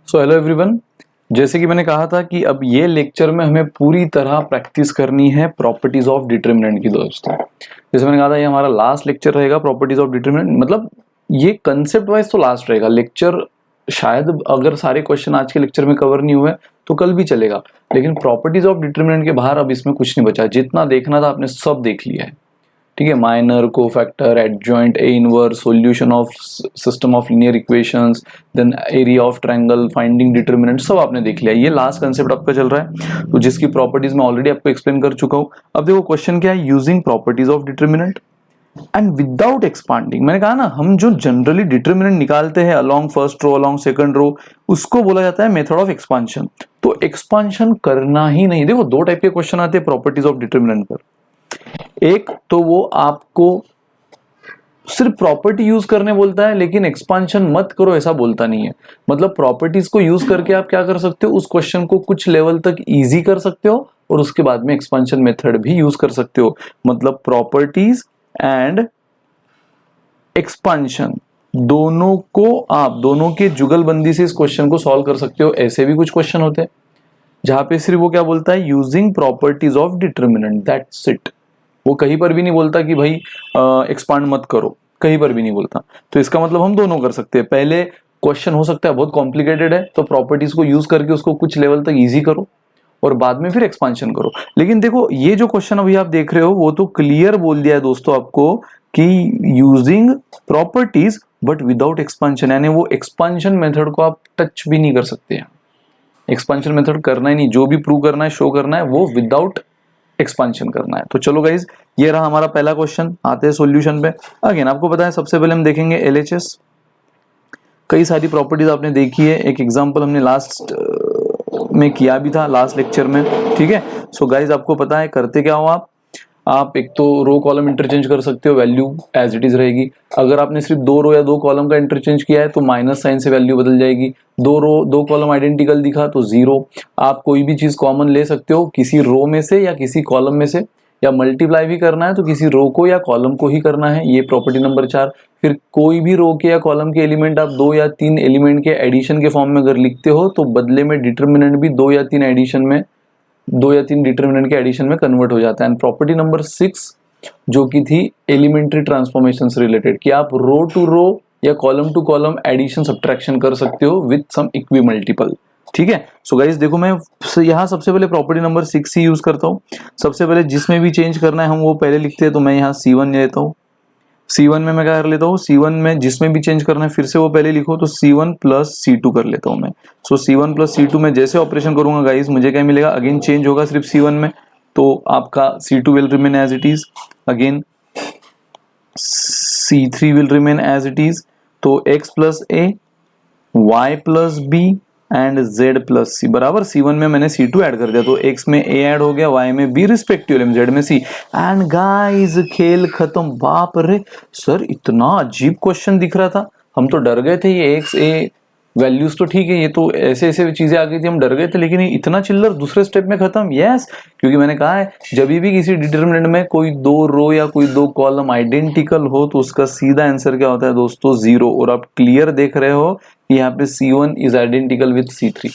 So hello everyone, जैसे कि मैंने कहा था कि अब ये लेक्चर में हमें पूरी तरह प्रैक्टिस करनी है प्रॉपर्टीज ऑफ डिटरमिनेंट की दोस्तों। जैसे मैंने कहा था ये हमारा लास्ट लेक्चर रहेगा प्रॉपर्टीज ऑफ डिटरमिनेंट, मतलब ये कंसेप्ट वाइज तो लास्ट रहेगा लेक्चर। शायद अगर सारे क्वेश्चन आज के लेक्चर में कवर नहीं हुए तो कल भी चलेगा, लेकिन प्रॉपर्टीज ऑफ डिटरमिनेंट के बाहर अब इसमें कुछ नहीं बचा। जितना देखना था आपने सब देख लिया है, ठीक है। Minor, cofactor, adjoint, A inverse, solution of system of linear equations, then area of triangle, finding determinant, सब आपने देख लिया। ये लास्ट कंसेप्ट आपका चल रहा है, तो जिसकी प्रॉपर्टीज मैं ऑलरेडी आपको एक्सप्लेन कर चुका हूं। अब देखो क्वेश्चन क्या है, using properties of determinant and without expanding. मैंने कहा ना, हम जो जनरली डिटरमिनेंट निकालते हैं along first row, along second row, उसको बोला जाता है मेथड ऑफ एक्सपांशन। तो एक्सपांशन करना ही नहीं। देखो दो टाइप के क्वेश्चन आते हैं प्रॉपर्टीज ऑफ डिटरमिनेंट पर। एक तो वो आपको सिर्फ प्रॉपर्टी यूज करने बोलता है, लेकिन एक्सपांशन मत करो ऐसा बोलता नहीं है। मतलब प्रॉपर्टीज को यूज करके आप क्या कर सकते हो, उस क्वेश्चन को कुछ लेवल तक इजी कर सकते हो और उसके बाद में एक्सपांशन मेथड भी यूज कर सकते हो। मतलब प्रॉपर्टीज एंड एक्सपांशन दोनों को आप दोनों के जुगलबंदी से इस क्वेश्चन को सॉल्व कर सकते हो। ऐसे भी कुछ क्वेश्चन होते हैं जहां पे सिर्फ वो क्या बोलता है, using properties of determinant, that's it. वो कहीं पर भी नहीं बोलता कि भाई एक्सपांड मत करो, कहीं पर भी नहीं बोलता। तो इसका मतलब हम दोनों कर सकते हैं। पहले क्वेश्चन हो सकता है बहुत कॉम्प्लिकेटेड है, तो प्रॉपर्टीज को यूज करके उसको कुछ लेवल तक इजी करो और बाद में फिर एक्सपांशन करो। लेकिन देखो ये जो क्वेश्चन अभी आप देख रहे हो वो तो क्लियर बोल दिया है दोस्तों आपको कि using properties but without expansion, यानी वो एक्सपांशन मेथड को आप टच भी नहीं कर सकते हैं। एक्सपांशन मेथड करना ही नहीं, जो भी प्रूव करना है, शो करना है, वो विदाउट एक्सपांशन करना है। तो चलो गाइज, ये रहा हमारा पहला क्वेश्चन। आते हैं सॉल्यूशन पे। अगेन आपको पता है सबसे पहले हम देखेंगे एलएचएस। कई सारी प्रॉपर्टीज आपने देखी है, एक एग्जांपल हमने लास्ट में किया भी था, लास्ट लेक्चर में, ठीक है। सो गाइज आपको पता है करते क्या हो आप एक तो रो कॉलम इंटरचेंज कर सकते हो, वैल्यू एज इट इज रहेगी। अगर आपने सिर्फ दो रो या दो कॉलम का इंटरचेंज किया है तो माइनस साइन से वैल्यू बदल जाएगी। दो रो दो कॉलम आइडेंटिकल दिखा तो जीरो। आप कोई भी चीज कॉमन ले सकते हो किसी रो में से या किसी कॉलम में से, या मल्टीप्लाई भी करना है तो किसी रो को या कॉलम को ही करना है। ये प्रॉपर्टी नंबर 4। फिर कोई भी रो के या कॉलम के एलिमेंट आप दो या तीन एलिमेंट के एडिशन के फॉर्म में अगर लिखते हो तो बदले में डिटरमिनेंट भी दो या तीन डिटरमिनेंट के एडिशन में कन्वर्ट हो जाता है। एंड प्रॉपर्टी नंबर 6 जो कि थी एलिमेंट्री ट्रांसफॉर्मेशन से रिलेटेड, कि आप रो टू रो या column to column addition subtraction कर सकते हो विद सम इक्वी मल्टीपल, ठीक है। सो गाइस देखो, मैं यहाँ सबसे पहले प्रॉपर्टी नंबर 6 ही यूज करता हूँ। सबसे पहले जिसमें भी चेंज करना है हम वो पहले लिखते हैं, तो मैं यहाँ C1 लेता हूँ। C1 में मैं क्या कर लेता हूँ, C1 में जिसमें भी चेंज करना है फिर से वो पहले लिखो, तो C1 प्लस C2 कर लेता हूँ मैं। सो C1 प्लस C2 में जैसे ऑपरेशन करूंगा गाइस, मुझे क्या मिलेगा, अगेन चेंज होगा सिर्फ C1 में, तो आपका C2 will remain as it is. Again C3 will remain as it is. तो x plus a, y plus b and z plus c बराबर C1 में मैंने C2 ऐड कर दिया, तो x में a ऐड हो गया, y में b रिस्पेक्टिवली, z में c। एंड गाइस खेल खत्म। बाप रे सर, इतना अजीब क्वेश्चन दिख रहा था, हम तो डर गए थे। ये x a वैल्यूज तो ठीक है, ये तो ऐसे ऐसे चीजें आ गई थी, हम डर गए थे। लेकिन ये इतना चिल्लर दूसरे स्टेप में खत्म। यस, क्योंकि मैंने कहा है जब भी किसी डिटरमिनेंट में कोई दो रो या कोई दो कॉलम आइडेंटिकल हो तो उसका सीधा आंसर क्या होता है दोस्तों, जीरो। और आप क्लियर देख रहे हो कि यहाँ पे C1 is identical with C3,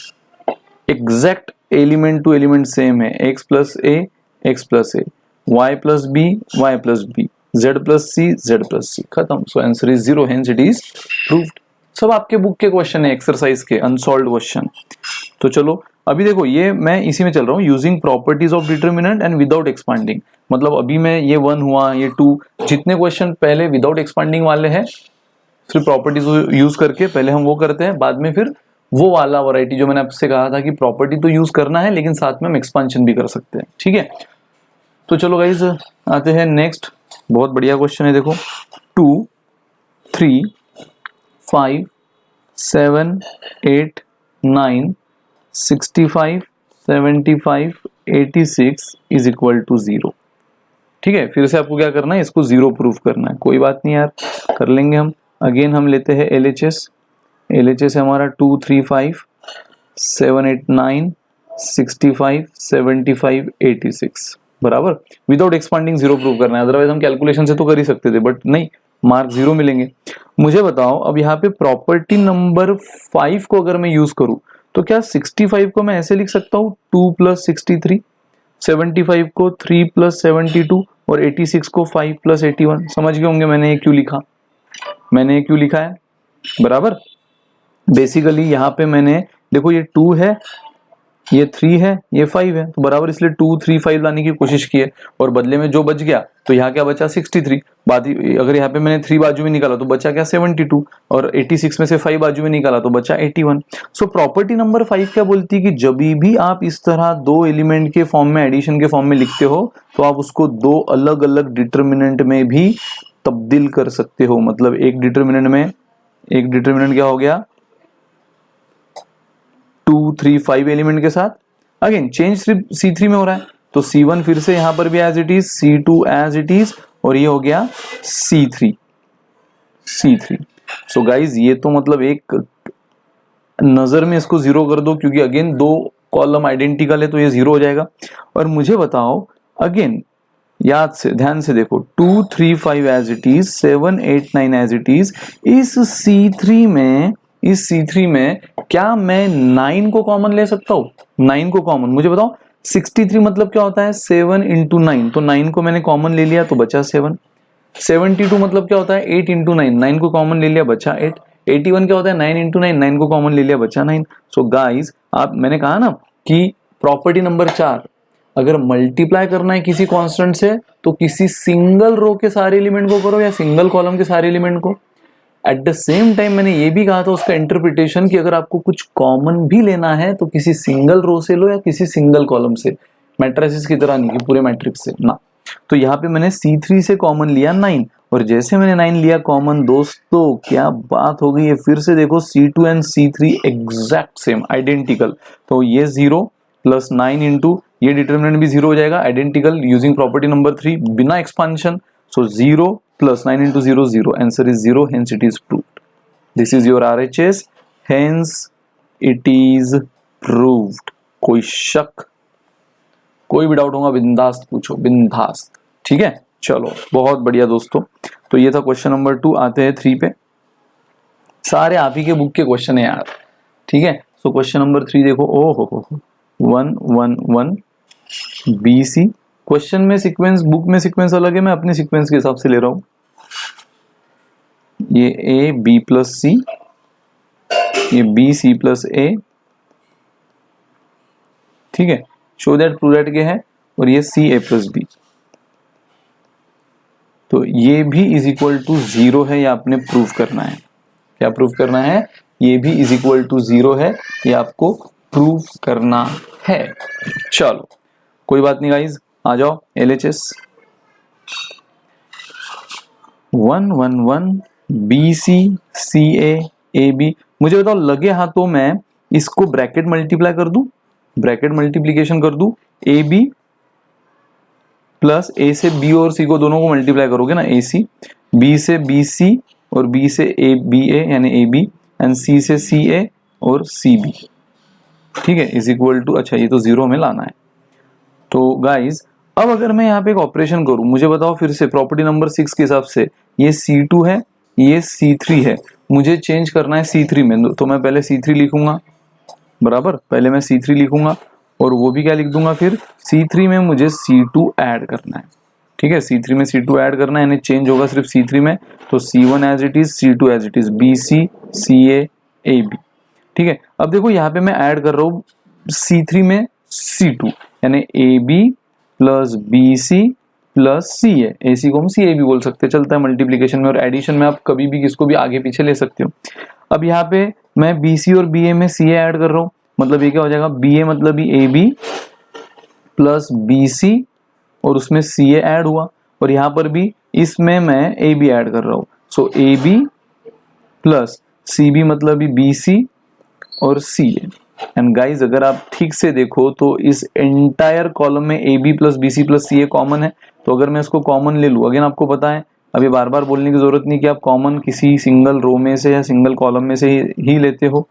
exact element to element same है। x plus a, x plus a, y plus b, y plus b, z plus c, z plus c, खत्म। So answer is zero, hence it is proved. सब आपके book के question है, exercise के unsolved question. तो चलो अभी देखो, ये मैं इसी में चल रहा हूँ, using properties of determinant and without expanding. मतलब अभी मैं ये 1 हुआ, ये 2, जितने क्वेश्चन पहले विदाउट एक्सपांडिंग वाले हैं सिर्फ प्रॉपर्टीज यूज करके पहले हम वो करते हैं, बाद में फिर वो वाला वैरायटी जो मैंने आपसे कहा था कि प्रॉपर्टी तो यूज करना है लेकिन साथ में हम एक्सपांशन भी कर सकते हैं, ठीक है। तो चलो गाइज आते हैं नेक्स्ट। बहुत बढ़िया क्वेश्चन है, देखो 2, 3, 5, 7, 8, 9, 65, 75, 86 इज इक्वल टू 0, ठीक है। फिर से आपको क्या करना है, इसको 0 प्रूफ करना है। कोई बात नहीं यार, कर लेंगे हम। अगेन हम लेते हैं LHS है हमारा 2, 3, 5, 7, 8, 9, 65, 75, 86 बराबर। विदाउट एक्सपांडिंग 0 प्रूव करना है, अदरवाइज हम कैलकुलेशन से तो कर ही सकते थे, बट नहीं, मार्क 0 मिलेंगे। मुझे बताओ अब यहाँ पे प्रॉपर्टी नंबर 5 को अगर मैं यूज करूं तो क्या 65 को मैं ऐसे लिख सकता हूँ 2 प्लस 63, 75 को 3 प्लस 72 और 86 को 5 प्लस 81। समझ गए होंगे मैंने ये क्यों लिखा, मैंने ये क्यों लिखा है बराबर। बेसिकली यहाँ पे मैंने देखो ये 2 है, ये 3 है, ये 5 है, तो बराबर इसलिए 2 3 5 लाने की कोशिश की है और बदले में जो बच गया तो यहाँ क्या बचा 63। अगर यहाँ पे मैंने 3 बाजू में निकाला तो बचा क्या 72 और 86 में से 5 बाजू में निकाला तो बचा 81। सो प्रॉपर्टी नंबर 5 क्या बोलती है कि जब भी आप इस तरह दो एलिमेंट के फॉर्म में एडिशन के फॉर्म में लिखते हो तो आप उसको दो अलग अलग डिटर्मिनेंट में भी तब्दील कर सकते हो। मतलब एक डिटर्मिनेंट क्या हो गया 2 3 5 एलिमेंट के साथ, अगेन चेंज सिर्फ C3 में हो रहा है तो C1 फिर से यहां पर भी as it is, C2 as it is और ये हो गया C3। सो गाइज ये तो मतलब एक नजर में इसको जीरो कर दो क्योंकि अगेन दो कॉलम आइडेंटिकल है तो ये जीरो हो जाएगा। और मुझे बताओ अगेन याद से ध्यान से देखो 2 3 5 as it is, 7 8 9 as it is. इस C3 में क्या मैं 9 को कॉमन ले सकता हूँ? 9 को कॉमन, मुझे बताओ 63 मतलब क्या होता है 7 इंटू 9, तो 9 को मैंने कॉमन ले लिया तो बचा 7। 72 मतलब क्या होता है 8 इंटू 9, 9 को कॉमन ले लिया बचा 8। 81 क्या होता है 9 इंटू 9, 9 को कॉमन ले लिया बचा 9। सो गाइज मैंने कहा ना कि प्रॉपर्टी नंबर 4 अगर मल्टीप्लाई करना है किसी कांस्टेंट से तो किसी सिंगल रो के सारे एलिमेंट को करो या सिंगल कॉलम के सारे एलिमेंट को। एट द सेम टाइम मैंने ये भी कहा था उसका इंटरप्रिटेशन कि अगर आपको कुछ कॉमन भी लेना है तो किसी सिंगल रो से लो या किसी सिंगल कॉलम से, मैट्रिसेस की तरह नहीं कि पूरे मैट्रिक्स से ना। तो यहाँ पे मैंने C3 से कॉमन लिया 9 और जैसे मैंने 9 लिया कॉमन दोस्तों क्या बात हो गई है, फिर से देखो C2 and C3 exact same identical, तो ये 0 प्लस 9 इंटू ये डिटर्मिनेंट भी 0 हो जाएगा आइडेंटिकल यूजिंग प्रॉपर्टी नंबर 3 बिना expansion. So 0 plus 9 into 0 0, answer is 0, hence it is proved. This is your RHS, hence it is proved. कोई शक कोई भी डाउट होगा बिंदास्त पूछो बिंदास्त, ठीक है। चलो बहुत बढ़िया दोस्तों, तो ये था क्वेश्चन नंबर 2। आते हैं 3 पे, सारे आप ही के बुक के क्वेश्चन है यार, ठीक है। सो क्वेश्चन नंबर 3 देखो, ओ हो 1 1 1 BC। क्वेश्चन में सीक्वेंस, बुक में सीक्वेंस अलग है, मैं अपने सीक्वेंस के हिसाब से ले रहा हूं। ये A B प्लस C, ये B C प्लस A, ठीक है। शो दैट प्रूव दैट के है और ये C A प्लस B, तो ये भी इज इक्वल टू 0 है, ये आपने प्रूव करना है। क्या प्रूव करना है? ये भी इज इक्वल टू 0 है, ये आपको प्रूव करना है। चलो कोई बात नहीं गाइज, आ जाओ LHS 1 1 1 BC CA AB। मुझे बताओ लगे हाथों मैं इसको ब्रैकेट मल्टीप्लाई कर दूं, ब्रैकेट मल्टीप्लीकेशन कर दूं, AB प्लस A से B और C को दोनों को मल्टीप्लाई करोगे ना, AC, B से BC और B से ABA यानी AB एंड C से CA और CB, ठीक है, इज इक्वल टू, अच्छा ये तो 0 में लाना है। तो गाइज अब अगर मैं यहाँ पे एक ऑपरेशन करूं, मुझे बताओ फिर से प्रॉपर्टी नंबर 6 के हिसाब से ये C2 है, ये C3 है, मुझे चेंज करना है C3 में, तो मैं पहले C3 लिखूंगा बराबर, पहले मैं C3 लिखूंगा और वो भी क्या लिख दूंगा फिर C3 में मुझे C2 ऐड करना है, ठीक है। C3 में C2 ऐड करना है यानी चेंज होगा सिर्फ C3 में, तो C1 as it is, C2 as it is, BC CA AB, ठीक है। अब देखो यहाँ पे मैं ऐड कर रहा हूँ C3 में C2 यानी AB plus BC plus CA, AC को हम CA भी बोल सकते हैं, चलता है मल्टीप्लीकेशन में, और एडिशन में आप कभी भी किसको भी आगे पीछे ले सकते हो। अब यहाँ पे मैं BC और BA में CA ऐड कर रहा हूँ, मतलब ये क्या हो जाएगा BA मतलब भी AB प्लस BC और उसमें CA ऐड हुआ, और यहाँ पर भी इसमें मैं AB ऐड कर रहा हूँ, सो AB प्लस CB मतलब भी BC और CA। एंड गाइज अगर आप ठीक से देखो तो इस एंटायर कॉलम में AB plus BC plus CA common है, तो अगर मैं इसको कॉमन ले लूँ, अगेन आपको पता है अभी बार बार बोलने की जरूरत नहीं कि आप कॉमन किसी सिंगल रो में से या सिंगल कॉलम में से ही लेते हो।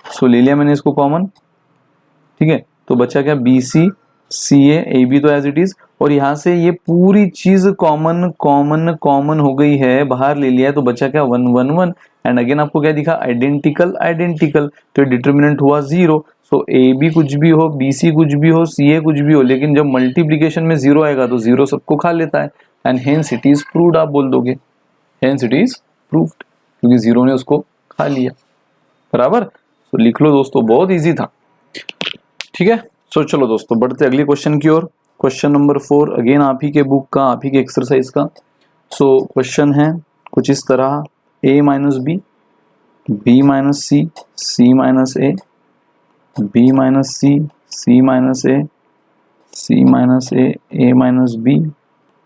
सो ले लिया मैंने इसको कॉमन, ठीक है, तो बचा क्या BC सी ए बी तो एज इट इज, और यहाँ से ये पूरी चीज कॉमन कॉमन कॉमन हो गई है, बाहर ले लिया है, तो बचा क्या 1 1 1। एंड अगेन आपको क्या दिखा, आइडेंटिकल आइडेंटिकल, तो डिटर्मिनेंट हुआ 0। सो ए बी कुछ भी हो, बी सी कुछ भी हो, सी ए कुछ भी हो, लेकिन जब मल्टीप्लीकेशन में 0 आएगा तो 0 सबको खा लेता है। And hence it is proved, आप बोल दोगे हेंस इट इज प्रूव्ड, क्योंकि 0 ने उसको खा लिया। बराबर, तो लिख लो दोस्तों, बहुत इजी था। ठीक है, सो चलो दोस्तों बढ़ते अगले क्वेश्चन की ओर। क्वेश्चन नंबर 4 अगेन आप ही के बुक का, आप ही के एक्सरसाइज का। सो क्वेश्चन है कुछ इस तरह, a minus B, B minus C, C minus A, B minus C, C minus A, C minus A minus B,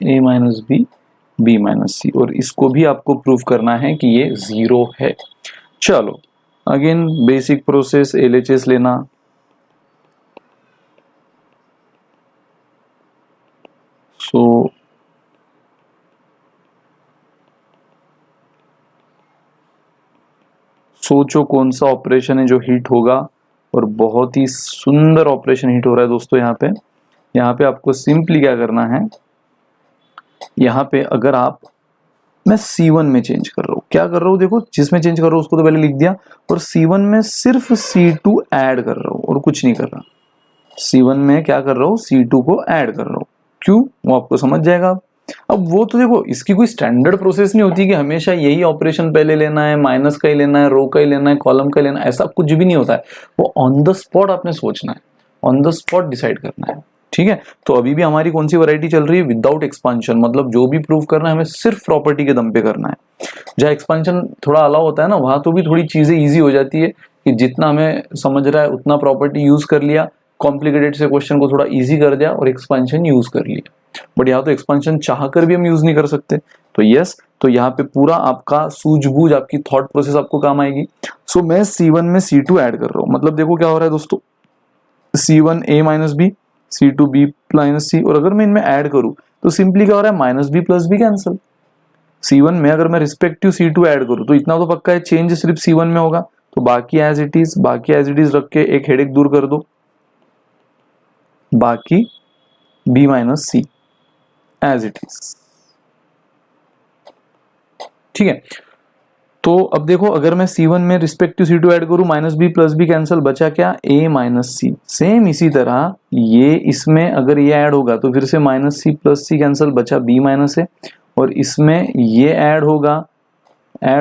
A minus B, B minus C, और इसको भी आपको प्रूव करना है कि ये 0 है। चलो अगेन बेसिक प्रोसेस, LHS लेना। सो सोचो कौन सा ऑपरेशन है जो हिट होगा, और बहुत ही सुंदर ऑपरेशन हिट हो रहा है दोस्तों। यहाँ पे आपको सिंपली क्या करना है, यहाँ पे अगर आप, मैं C1 में चेंज कर रहा हूँ, क्या कर रहा हूँ देखो, जिसमें चेंज कर रहा हूँ उसको तो पहले लिख दिया, और C1 में सिर्फ C2 ऐड कर रहा हूँ और कुछ नहीं कर रहा। C1 में क्या कर रहा हूँ, C2 को ऐड कर रहा हूँ, क्यों वो आपको समझ जाएगा। अब वो तो देखो, इसकी कोई स्टैंडर्ड प्रोसेस नहीं होती कि हमेशा यही ऑपरेशन पहले लेना है, माइनस का ही लेना है, रो का ही लेना है, कॉलम का ही लेना है, ऐसा कुछ भी नहीं होता है। वो ऑन द स्पॉट आपने सोचना है, ऑन द स्पॉट डिसाइड करना है। ठीक है, तो अभी भी हमारी कौन सी वैरायटी चल रही है, विदाउट एक्सपांशन, मतलब जो भी प्रूव करना है हमें सिर्फ प्रॉपर्टी के दम पे करना है। जहाँ एक्सपांशन थोड़ा अलाउ होता है ना, वहां तो भी थोड़ी चीजें ईजी हो जाती है कि जितना हमें समझ रहा है उतना प्रॉपर्टी यूज कर लिया, कॉम्प्लिकेटेड से क्वेश्चन को थोड़ा इजी कर दिया और एक्सपांशन यूज कर लिया। बट यहाँ तो एक्सपांशन चाह कर भी हम यूज नहीं कर सकते। तो यस, तो यहाँ पे पूरा आपका सूझबूझ, आपकी थॉट प्रोसेस आपको काम आएगी। सो मैं C1 में C2 ऐड कर रहा हूँ, मतलब देखो क्या हो रहा है दोस्तों, C1 A minus B, C2 B minus C, और अगर मैं इनमें ऐड करूँ तो सिंपली क्या हो रहा है, minus B plus B cancel. C1 में अगर मैं रिस्पेक्टिव C2 ऐड करूँ तो इतना तो पक्का है, चेंज सिर्फ C1 में होगा, तो बाकी एज इट इज, बाकी एज इट इज रख के एक हेडेक दूर कर दो, बाकी B minus C as it is. ठीक है, तो अब देखो अगर मैं C1 में रिस्पेक्टिव C2 ऐड करूं, minus B plus B cancel, बचा क्या A माइनस सी। सेम इसी तरह ये इसमें अगर ये ऐड होगा तो फिर से माइनस सी प्लस सी कैंसिल, बचा B माइनस ए, और इसमें ये ऐड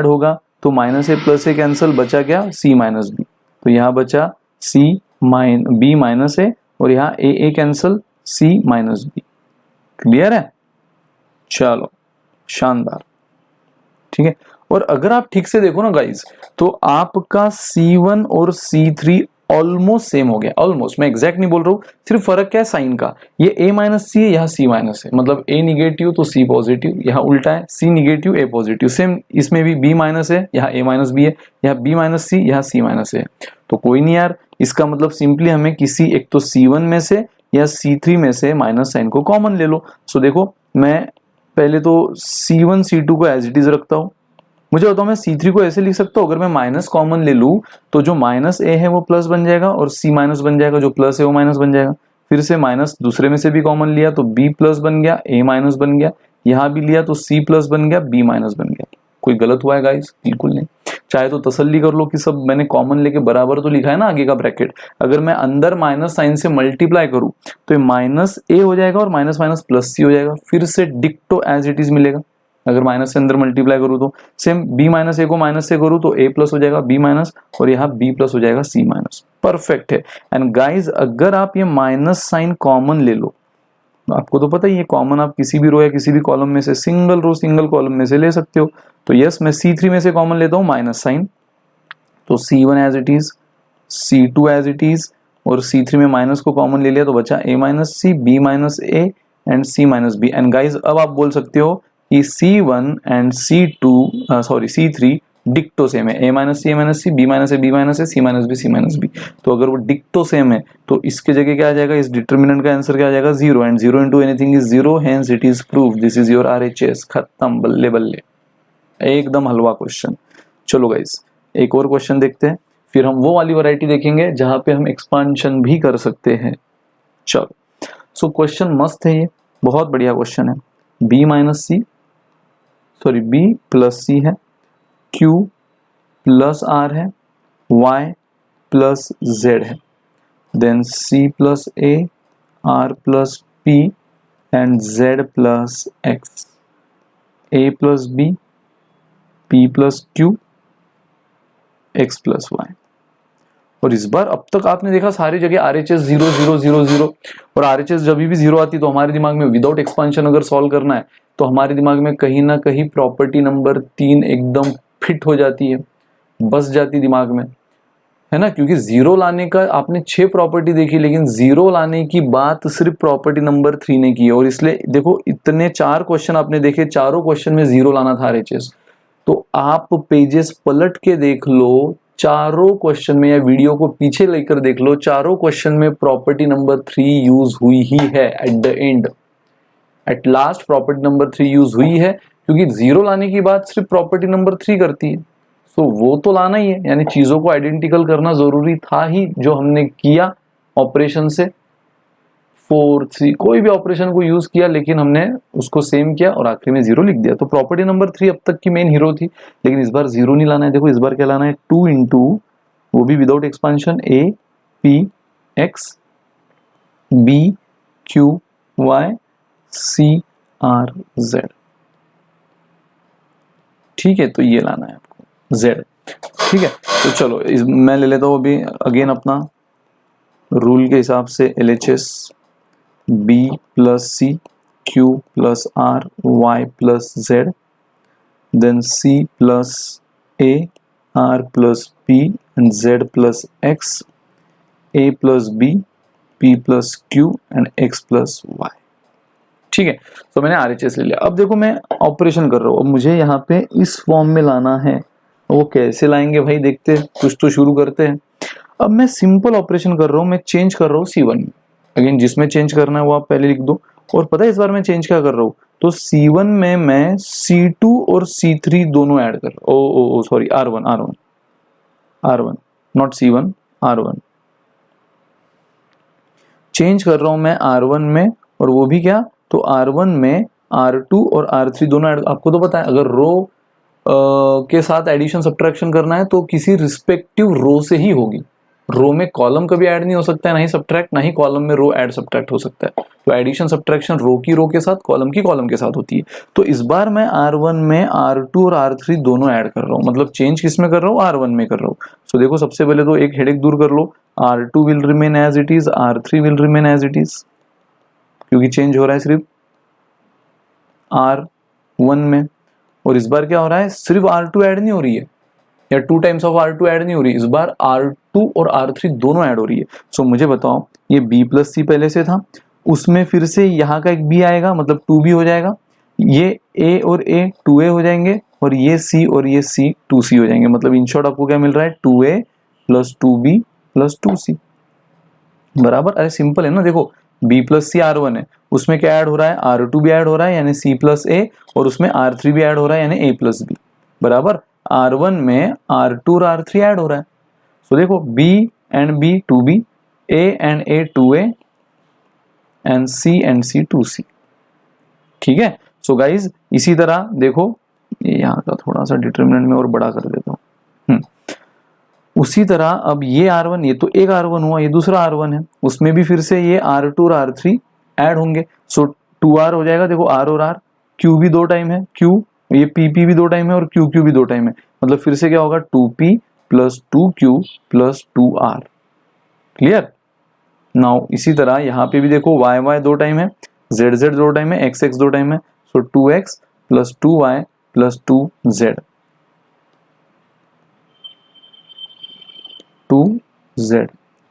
होगा तो minus A plus A cancel, बचा क्या C माइनस बी। तो यहाँ बचा B माइनस ए, और यहाँ A cancel, C minus B. Clear है, चलो शानदार। ठीक है, और अगर आप ठीक से देखो ना गाइज, तो आपका C1 और C3 ऑलमोस्ट सेम हो गया, ऑलमोस्ट, मैं एग्जैक्ट नहीं बोल रहा हूँ, सिर्फ फर्क क्या है साइन का, ये A माइनस सी है, यहाँ C माइनस है, मतलब A निगेटिव तो C पॉजिटिव, यहाँ उल्टा है, C negative A positive. Same इसमें भी B माइनस है, यहाँ A माइनस बी है, यहाँ B माइनस सी, यहाँ C माइनस है। तो कोई नहीं यार, इसका मतलब सिंपली हमें किसी एक तो C1 में से या C3 में से माइनस साइन को कॉमन ले लो। सो देखो मैं पहले तो C1 C2 को एज इट इज रखता हूँ, मुझे बताओ मैं C3 को ऐसे लिख सकता हूँ, अगर मैं माइनस कॉमन ले लूँ तो जो माइनस ए है वो प्लस बन जाएगा और C माइनस बन जाएगा, जो प्लस है वो माइनस बन जाएगा। फिर से माइनस दूसरे में से भी कॉमन लिया तो B प्लस बन गया, A माइनस बन गया, यहाँ भी लिया तो C प्लस बन गया, B माइनस बन गया। कोई गलत हुआ है गाइस? बिल्कुल नहीं। चाहे तो तसल्ली कर लो कि सब मैंने कॉमन लेके बराबर तो लिखा है ना आगे का ब्रैकेट। अगर मैं अंदर माइनस साइन से मल्टीप्लाई करूं तो ये माइनस ए हो जाएगा और माइनस माइनस प्लस सी हो जाएगा, फिर से डिक्टो एज इट इज मिलेगा। अगर माइनस से अंदर मल्टीप्लाई करूँ तो सेम बी माइनस ए को माइनस से करूँ तो ए प्लस हो जाएगा बी माइनस, और यहाँ बी प्लस हो जाएगा सी माइनस। परफेक्ट है। एंड गाइज अगर आप ये माइनस साइन कॉमन ले लो, आपको तो पता ही है कॉमन आप किसी भी रो या किसी भी कॉलम में से, सिंगल रो सिंगल कॉलम में से ले सकते हो। तो यस मैं C3 में से कॉमन लेता हूँ माइनस साइन, तो C1 as it is, C2 as it is, और C3 में माइनस को कॉमन ले लिया तो बचा A minus C, B minus A and C minus B. And guys अब आप बोल सकते हो कि C1 एंड C3 डिक्टो सेम है, A minus C, B minus A, C minus B. तो अगर वो डिक्टो सेम है तो इसके जगह क्या आ जाएगा, इस डिटर्मिनेंट का आंसर क्या आ जाएगा 0, and 0 into anything is 0, hence it is prove. This is your RHS। खत्म, बल्ले बल्ले, एकदम हलवा क्वेश्चन। चलो गाइस एक और क्वेश्चन देखते हैं, फिर हम वो वाली वैरायटी देखेंगे जहां पे हम एक्सपांशन भी कर सकते हैं। चलो सो क्वेश्चन मस्त है, ये बहुत बढ़िया क्वेश्चन है। बी प्लस सी है, क्यू प्लस आर है, वाई प्लस जेड है, then C plus A, R plus P and Z plus X, A plus B, P plus Q, X plus Y. और इस बार अब तक आपने देखा सारी जगह RHS 0 0 0 0, और RHS जब भी 0 आती तो हमारे दिमाग में विदाउट एक्सपांशन अगर सॉल्व करना है तो हमारे दिमाग में कहीं ना कहीं प्रॉपर्टी नंबर 3 एकदम फिट हो जाती है, बस जाती दिमाग में, है ना। क्योंकि 0 लाने का आपने 6 प्रॉपर्टी देखी, लेकिन 0 लाने की बात सिर्फ प्रॉपर्टी नंबर 3 ने की है। और इसलिए देखो इतने 4 क्वेश्चन आपने देखे, चारों क्वेश्चन में 0 लाना था RHS। तो आप पेजेस पलट के देख लो, चारों क्वेश्चन में, या वीडियो को पीछे लेकर देख लो, चारों क्वेश्चन में प्रॉपर्टी नंबर 3 यूज हुई ही है। At the end, at last property number 3 use हुई है, क्योंकि 0 लाने की बात सिर्फ प्रॉपर्टी नंबर 3 करती है। सो वो तो लाना ही है, यानी चीजों को आइडेंटिकल करना जरूरी था ही, जो हमने किया ऑपरेशन से 4 3 कोई भी ऑपरेशन को यूज किया, लेकिन हमने उसको सेम किया और आखिरी में 0 लिख दिया। तो प्रॉपर्टी नंबर 3 अब तक की मेन हीरो थी, लेकिन इस बार 0 नहीं लाना है। देखो इस बार क्या लाना है, 2 इंटू, वो भी without expansion, A P X B Q Y C R Z. ठीक है, तो ये लाना है आपको जेड। ठीक है, तो चलो मैं ले लेता हूँ अभी अगेन अपना रूल के हिसाब से LHS B plus C, Q plus R, Y plus Z, then C plus A, R plus P and Z plus X, A plus B, P plus Q and X plus Y। ठीक है, तो मैंने RHS ले लिया। अब देखो मैं operation कर रहा हूँ, अब मुझे यहाँ पे इस फॉर्म में लाना है। वो कैसे लाएंगे भाई, देखते हैं, कुछ तो शुरू करते हैं। अब मैं सिंपल ऑपरेशन कर रहा हूँ, मैं चेंज कर रहा हूँ C1 में। अगेन जिसमें चेंज करना है वो आप पहले लिख दो। और पता है इस बार मैं चेंज क्या कर रहा हूँ, तो C1 में मैं C2 और C3 दोनों ऐड कर रहा हूँ। Sorry, R1 not C1, R1 change कर रहा हूँ मैं R1 में। और वो भी क्या, तो R1 में R2 और R3 दोनों ऐड। आपको तो पता है अगर रो के साथ एडिशन सब्ट्रैक्शन करना है तो किसी रिस्पेक्टिव रो से ही होगी। रो में कॉलम कभी ऐड नहीं हो सकता है, ना ही सब्ट्रैक्ट, ना ही कॉलम में रो ऐड सब्ट्रैक्ट हो सकता है। तो एडिशन सब्ट्रैक्शन रो की रो के साथ, कॉलम की कॉलम के साथ होती है। तो इस बार मैं R1 में R2 और R3 दोनों ऐड कर रहा हूँ, मतलब चेंज किस में कर रहा हूँ, R1 में कर रहा हूँ। सो देखो सबसे पहले तो एक हेडेक दूर कर लो, R2 will remain as it is, R3 will remain as it is, क्योंकि चेंज हो रहा है सिर्फ R1 में। और इस बार क्या हो रहा है, सिर्फ R2 ऐड नहीं हो रही है, या 2 टाइम्स ऑफ R2 ऐड नहीं हो रही, इस बार R2 और R3 दोनों ऐड हो रही है। सो मुझे बताओ, ये B प्लस सी पहले से था, उसमें फिर से यहाँ का एक B आएगा, मतलब 2B हो जाएगा। ये A और A 2A हो जाएंगे, और ये C और ये C 2C हो जाएंगे। मतलब इन शॉर्ट आपको क्या मिल रहा है, 2A plus 2B plus 2C बराबर। अरे सिंपल है ना, देखो B प्लस सी R1 है, उसमें क्या ऐड हो रहा है, R2 भी ऐड हो रहा है यानी C प्लस A, और उसमें R3 भी ऐड हो रहा है यानी A प्लस B बराबर। R1 में R2 और R3 ऐड हो रहा है। सो देखो B and B 2B, A and A 2A and C and C 2C। ठीक है, सो गाइज इसी तरह देखो, यहाँ का थोड़ा सा डिटरमिनेंट में और बड़ा कर देता हूँ। उसी तरह अब ये R1, ये तो एक R1 हुआ, ये दूसरा R1 है, उसमें भी फिर से ये R2 और R3 ऐड होंगे। सो 2R हो जाएगा। देखो R और R, Q भी 2 टाइम है, Q, ये PP भी 2 टाइम है, और QQ भी 2 टाइम है। मतलब फिर से क्या होगा, 2P plus 2Q plus 2R। Clear. Now इसी तरह यहाँ पे भी देखो YY 2 टाइम है, ZZ 2 टाइम है, XX 2 टाइम है। सो 2X plus 2Y plus 2Z 2Z।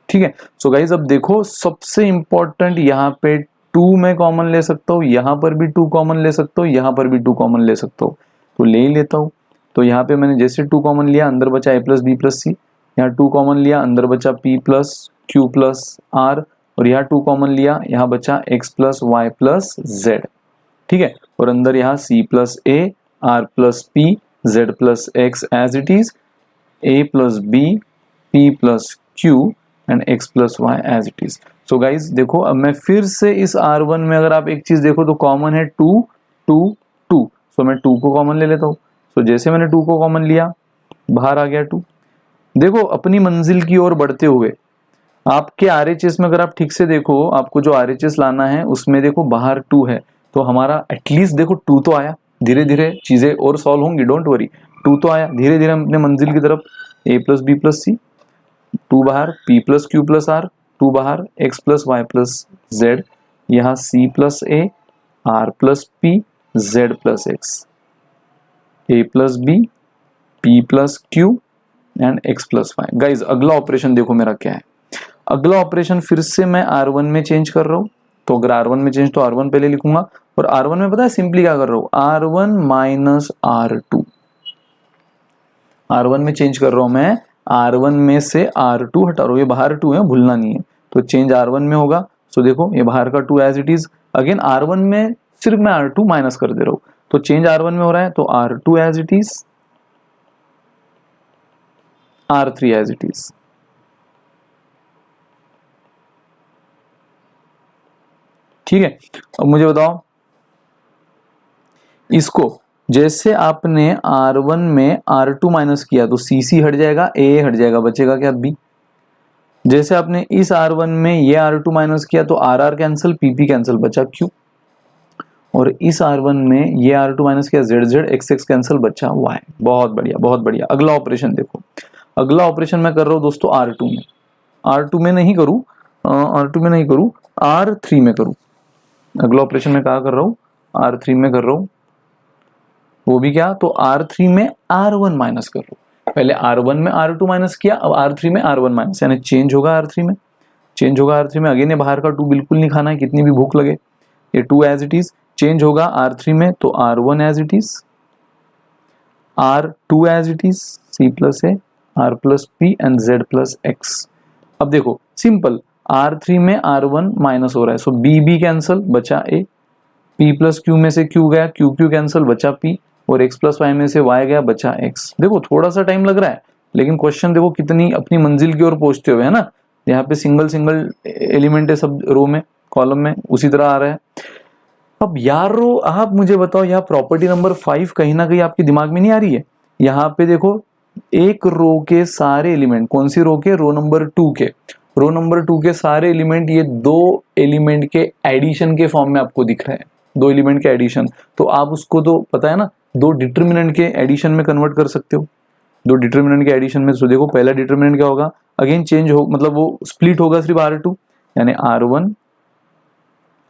ठीक है, सो गाइज अब देखो सबसे इंपॉर्टेंट, यहाँ पे 2 में कॉमन ले सकता हूँ, यहाँ पर भी 2 कॉमन ले सकता हूँ, यहाँ पर भी 2 कॉमन ले सकता हूँ, तो ले ही लेता हूँ। तो यहाँ पे मैंने जैसे 2 कॉमन लिया, अंदर बचा A plus B plus C, यहाँ 2 कॉमन लिया, अंदर बचा P plus Q plus R, और यहाँ 2 कॉमन लिया, यहाँ बचा X plus Y plus Z। ठीक है, और अंदर यहाँ C plus A, R plus P, Z plus X as it is, A plus B, P plus Q and X plus Y as it is। So guys देखो, अब मैं फिर से इस R1 में अगर आप एक चीज देखो तो कॉमन है 2 2 2। सो मैं 2 को कॉमन ले लेता हूँ। सो जैसे मैंने 2 को कॉमन लिया, बाहर आ गया 2। देखो अपनी मंजिल की ओर बढ़ते हुए आपके RHS में अगर आप ठीक से देखो, आपको जो RHS लाना है उसमें देखो बाहर 2 है, तो हमारा एटलीस्ट देखो 2 तो आया। धीरे धीरे चीजें और सॉल्व होंगी, डोंट वरी। 2 तो आया, धीरे धीरे हम अपने मंजिल की तरफ a plus B plus C, 2 बाहर p plus Q plus R, 2 बाहर x plus Y plus Z, यहाँ c plus A, r plus P, z plus X, a plus B, p plus Q and x plus Y. Guys अगला operation देखो मेरा क्या है। अगला operation फिर से मैं R1 में चेंज कर रहा हूं। तो अगर R1 में चेंज तो R1 पहले लिखूंगा, और R1 में पता है सिंपली क्या कर रहा हूं, R1 माइनस R2। R1 में चेंज कर रहा हूं मैं, R1 में से R2 हटा रहा हूं, ये बाहर 2 है, भूलना नहीं है। तो चेंज R1 में होगा। सो देखो ये बाहर का 2 as it is, again R1 में सिर्फ मैं R2 माइनस कर दे रहा हूं, तो चेंज R1 में हो रहा है, तो R2 as it is, R3 as it is. ठीक है, अब मुझे बताओ, इसको जैसे आपने R1 में R2 माइनस किया तो CC हट जाएगा, A हट जाएगा, बचेगा क्या B। जैसे आपने इस R1 में ये R2 माइनस किया तो RR कैंसिल, PP कैंसिल, बचा Q। और इस R1 में ये R2 माइनस किया, ZZ XX कैंसिल, बचा Y। बहुत बढ़िया, बहुत बढ़िया। अगला ऑपरेशन देखो, अगला ऑपरेशन मैं कर रहा हूं दोस्तों R2 में, R2 में नहीं करूं, R2 में नहीं करूं, R3 में करूं। अगला ऑपरेशन मैं कहा कर रहा हूं, R3 में कर रहा हूं। वो भी क्या, तो R3 में R1 माइनस कर रहा हूं। पहले R1 में R2 माइनस किया, अब R3 में R1 माइनस, यानी चेंज होगा R3 में, चेंज होगा R3 में। अगेन ये बाहर का 2 बिल्कुल नहीं खाना है, कितनी भी भूख लगे। ये 2 एज इट इज, चेंज होगा R3 में, तो R1 as it is, R2 as it is, C plus A, R plus P and Z plus X. अब देखो सिंपल, R3 में R1 माइनस हो रहा है, सो B कैंसिल, बचा A। P प्लस Q में से Q गया, Q कैंसिल, बचा P। और X प्लस Y में से Y गया, बचा X। देखो थोड़ा सा टाइम लग रहा है, लेकिन क्वेश्चन देखो कितनी अपनी मंजिल की ओर पहुंचते हुए है ना। यहाँ पे सिंगल सिंगल एलिमेंट है सब रो में, कॉलम में, उसी तरह आ रहा है। अब यारो आप मुझे बताओ, यहाँ प्रॉपर्टी नंबर 5 कहीं ना कहीं आपके दिमाग में नहीं आ रही है। यहाँ पे देखो एक रो के सारे एलिमेंट, कौन सी रो के, रो नंबर 2 के, रो नंबर 2 के सारे एलिमेंट ये 2 एलिमेंट के एडिशन के फॉर्म में आपको दिख रहे हैं। 2 एलिमेंट के एडिशन, तो आप उसको तो पता है ना, 2 डिटर्मिनेंट के एडिशन में कन्वर्ट कर सकते हो। 2 डिटर्मिनेंट के एडिशन में, तो देखो पहला डिटर्मिनेंट क्या होगा, अगेन चेंज हो, मतलब वो स्प्लिट होगा सिर्फ R2, यानी R1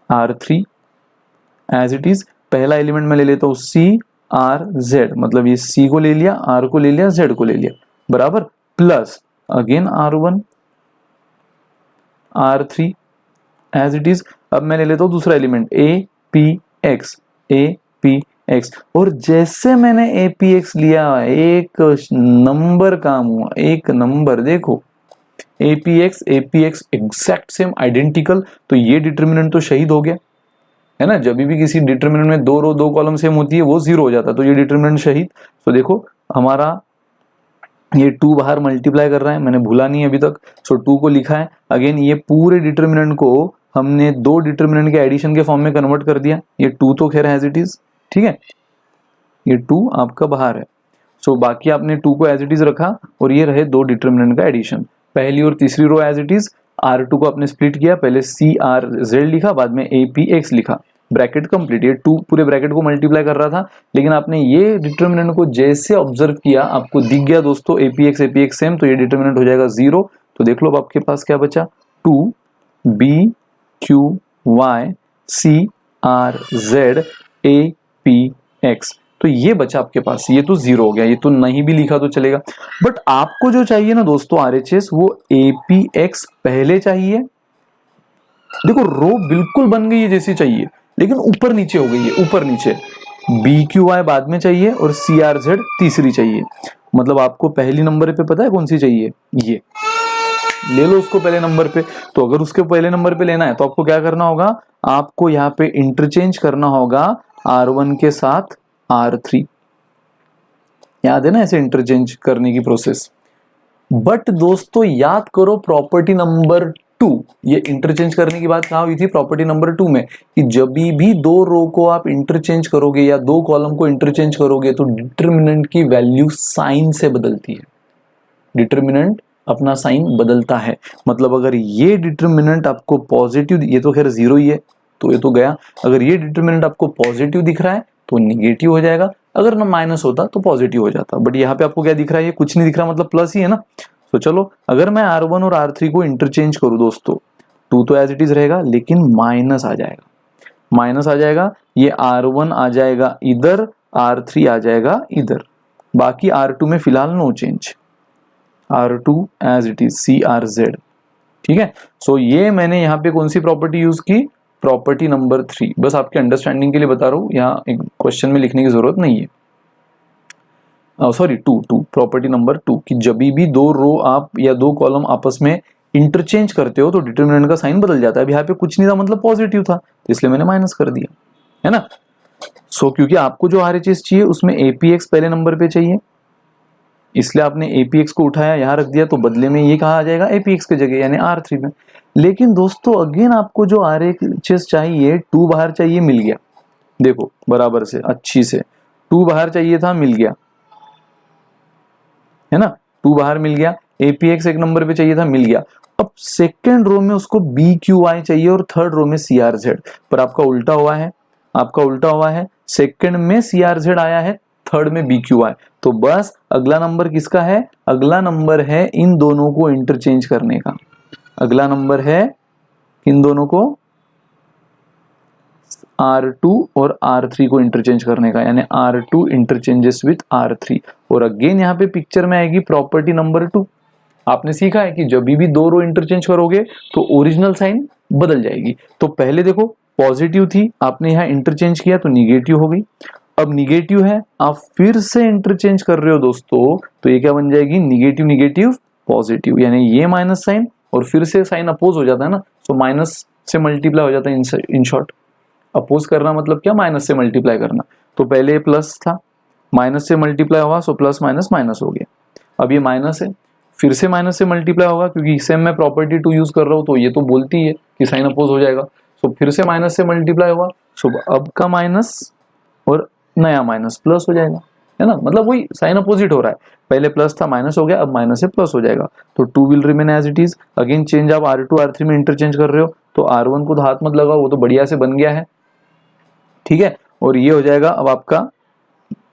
R3 as it is. पहला एलिमेंट में ले लेता हूँ C R Z, मतलब ये C को ले लिया, R को ले लिया, Z को ले लिया, बराबर, plus again R1 R3 as it is. अब मैं ले लेता हूँ दूसरा एलिमेंट APX, APX, और जैसे मैंने APX लिया, एक नंबर काम हुआ, एक नंबर। देखो APX एग्जैक्ट सेम आइडेंटिकल, तो ये डिटर्मिनेंट तो शहीद हो गया है ना। जब भी किसी डिटर्मिनेंट में 2 रो 2 कॉलम सेम होती है वो 0 हो जाता है, तो ये डिटर्मिनेंट शहीद। तो देखो हमारा ये 2 बाहर मल्टीप्लाई कर रहा है, मैंने भूला नहीं अभी तक, सो 2 को लिखा है। अगेन ये पूरे डिटर्मिनेंट को हमने 2 डिटर्मिनेंट के एडिशन के फॉर्म में कन्वर्ट कर दिया। ये 2 तो खैर एज इट इज, ठीक है, ये 2 आपका बाहर है। सो बाकी आपने 2 को एज इट इज रखा, और ये रहे 2 डिटर्मिनेंट का एडिशन। पहली और तीसरी रो एज इट इज, R2 को आपने स्प्लिट किया, पहले CRZ लिखा, बाद में APX लिखा, ब्रैकेट कंप्लीट। ये 2 पूरे ब्रैकेट को मल्टीप्लाई कर रहा था, लेकिन आपने ये डिटर्मिनेंट को जैसे ऑब्जर्व किया, आपको दिख गया दोस्तों APX सेम, तो ये डिटर्मिनेंट हो जाएगा 0। तो देख लो अब आपके पास क्या बचा, 2BQY CRZ APX, तो ये बचा आपके पास। ये तो 0 हो गया, ये तो नहीं भी लिखा तो चलेगा, बट आपको जो चाहिए ना दोस्तों RHS, वो APX पहले चाहिए। देखो रो बिल्कुल बन गई है जैसी चाहिए, लेकिन ऊपर नीचे हो गई है, ऊपर नीचे। BQY बाद में चाहिए और CRZ तीसरी चाहिए। मतलब आपको पहली नंबर पे पता है कौन सी चाहिए, ये ले लो उसको पहले नंबर पे। तो अगर उसके पहले नंबर पे लेना है तो आपको क्या करना होगा, आपको यहाँ पे इंटरचेंज करना होगा R1 के साथ R3। याद है ना ऐसे इंटरचेंज करने की प्रोसेस। बट दोस्तों याद करो प्रॉपर्टी नंबर 2, ये इंटरचेंज करने की बात कहाँ हुई थी, प्रॉपर्टी नंबर 2 में, कि जब भी दो रो को आप इंटरचेंज करोगे या दो कॉलम को इंटरचेंज करोगे तो डिटरमिनेंट की वैल्यू साइन से बदलती है। डिटरमिनेंट अपना साइन बदलता है। मतलब अगर ये डिटरमिनेंट आपको पॉजिटिव, ये तो खैर जीरो ही है तो ये तो गया, अगर ये डिटरमिनेंट आपको पॉजिटिव दिख रहा है तो निगेटिव हो जाएगा, अगर ना माइनस होता तो पॉजिटिव हो जाता। बट यहाँ पे आपको क्या दिख रहा है, ये कुछ नहीं दिख रहा, मतलब प्लस ही है ना। तो चलो अगर मैं R1 और R3 को इंटरचेंज करूं दोस्तों, 2 तो एज इट इज रहेगा लेकिन माइनस आ जाएगा, माइनस आ जाएगा, ये R1 आ जाएगा इधर, R3 आ जाएगा इधर, बाकी R2 में फिलहाल no change, R2 as it is CRZ। ठीक है, सो ये मैंने यहाँ पे कौन सी प्रॉपर्टी यूज की, प्रॉपर्टी नंबर 3। बस आपके अंडरस्टैंडिंग के लिए बता रहा हूँ, यहाँ एक क्वेश्चन में लिखने की जरूरत नहीं है। सॉरी 2 प्रॉपर्टी नंबर 2 कि जब भी दो रो आप या दो कॉलम आपस में इंटरचेंज करते हो तो डिटरमिनेंट का साइन बदल जाता है। अब यहाँ पे कुछ नहीं था, मतलब पॉजिटिव था, तो इसलिए मैंने माइनस कर दिया, है ना। सो क्योंकि आपको जो RHS चाहिए उसमें APX पहले नंबर पे चाहिए, इसलिए आपने APX को उठाया यहाँ रख दिया, तो बदले में ये कहा आ जाएगा APX की जगह यानी R3 में। लेकिन दोस्तों अगेन आपको जो RHS चाहिए, 2 बाहर चाहिए, मिल गया, देखो बराबर से अच्छी से 2 बाहर चाहिए था, मिल गया, है ना, 2 बाहर मिल गया। APX एक नंबर पे चाहिए था, मिल गया। अब सेकेंड रो में उसको BQI चाहिए और थर्ड रो में CRZ, पर आपका उल्टा हुआ है, आपका उल्टा हुआ है, सेकेंड में CRZ आया है, थर्ड में BQI। तो बस अगला नंबर किसका है, अगला नंबर है इन दोनों को इंटरचेंज करने का, अगला नंबर है इन दोनों को R2 और R3 को इंटरचेंज करने का, यानी R2 इंटरचेंजेस विथ R3। और अगेन यहाँ पे पिक्चर में आएगी प्रॉपर्टी नंबर 2। आपने सीखा है कि जब भी दो रो इंटरचेंज करोगे तो ओरिजिनल साइन बदल जाएगी। तो पहले देखो पॉजिटिव थी, आपने यहाँ इंटरचेंज किया तो निगेटिव हो गई, अब निगेटिव है, आप फिर से इंटरचेंज कर रहे हो दोस्तों, तो ये क्या बन जाएगी, निगेटिव निगेटिव पॉजिटिव, यानी ये माइनस साइन और फिर से साइन अपोज हो जाता है ना, तो माइनस से मल्टीप्लाई हो जाता है। इन शॉर्ट अपोज करना मतलब क्या, माइनस से मल्टीप्लाई करना। तो पहले प्लस था, माइनस से मल्टीप्लाई हुआ, सो प्लस माइनस माइनस हो गया। अब ये माइनस है, फिर से माइनस से मल्टीप्लाई होगा, क्योंकि सेम मैं प्रॉपर्टी 2 यूज कर रहा हूँ तो ये तो बोलती है कि साइन अपोज हो जाएगा। सो फिर से माइनस से मल्टीप्लाई हुआ, सो अब का माइनस और नया माइनस प्लस हो जाएगा, है ना, मतलब वही साइन अपोजिट हो रहा है, पहले प्लस था माइनस हो गया, अब माइनस से प्लस हो जाएगा। तो 2 will remain as it is. Again change आप R2 R3 में इंटरचेंज कर रहे हो, तो R1 को तो हाथ मत लगाओ, वो तो बढ़िया से बन गया है, ठीक है। और ये हो जाएगा अब आपका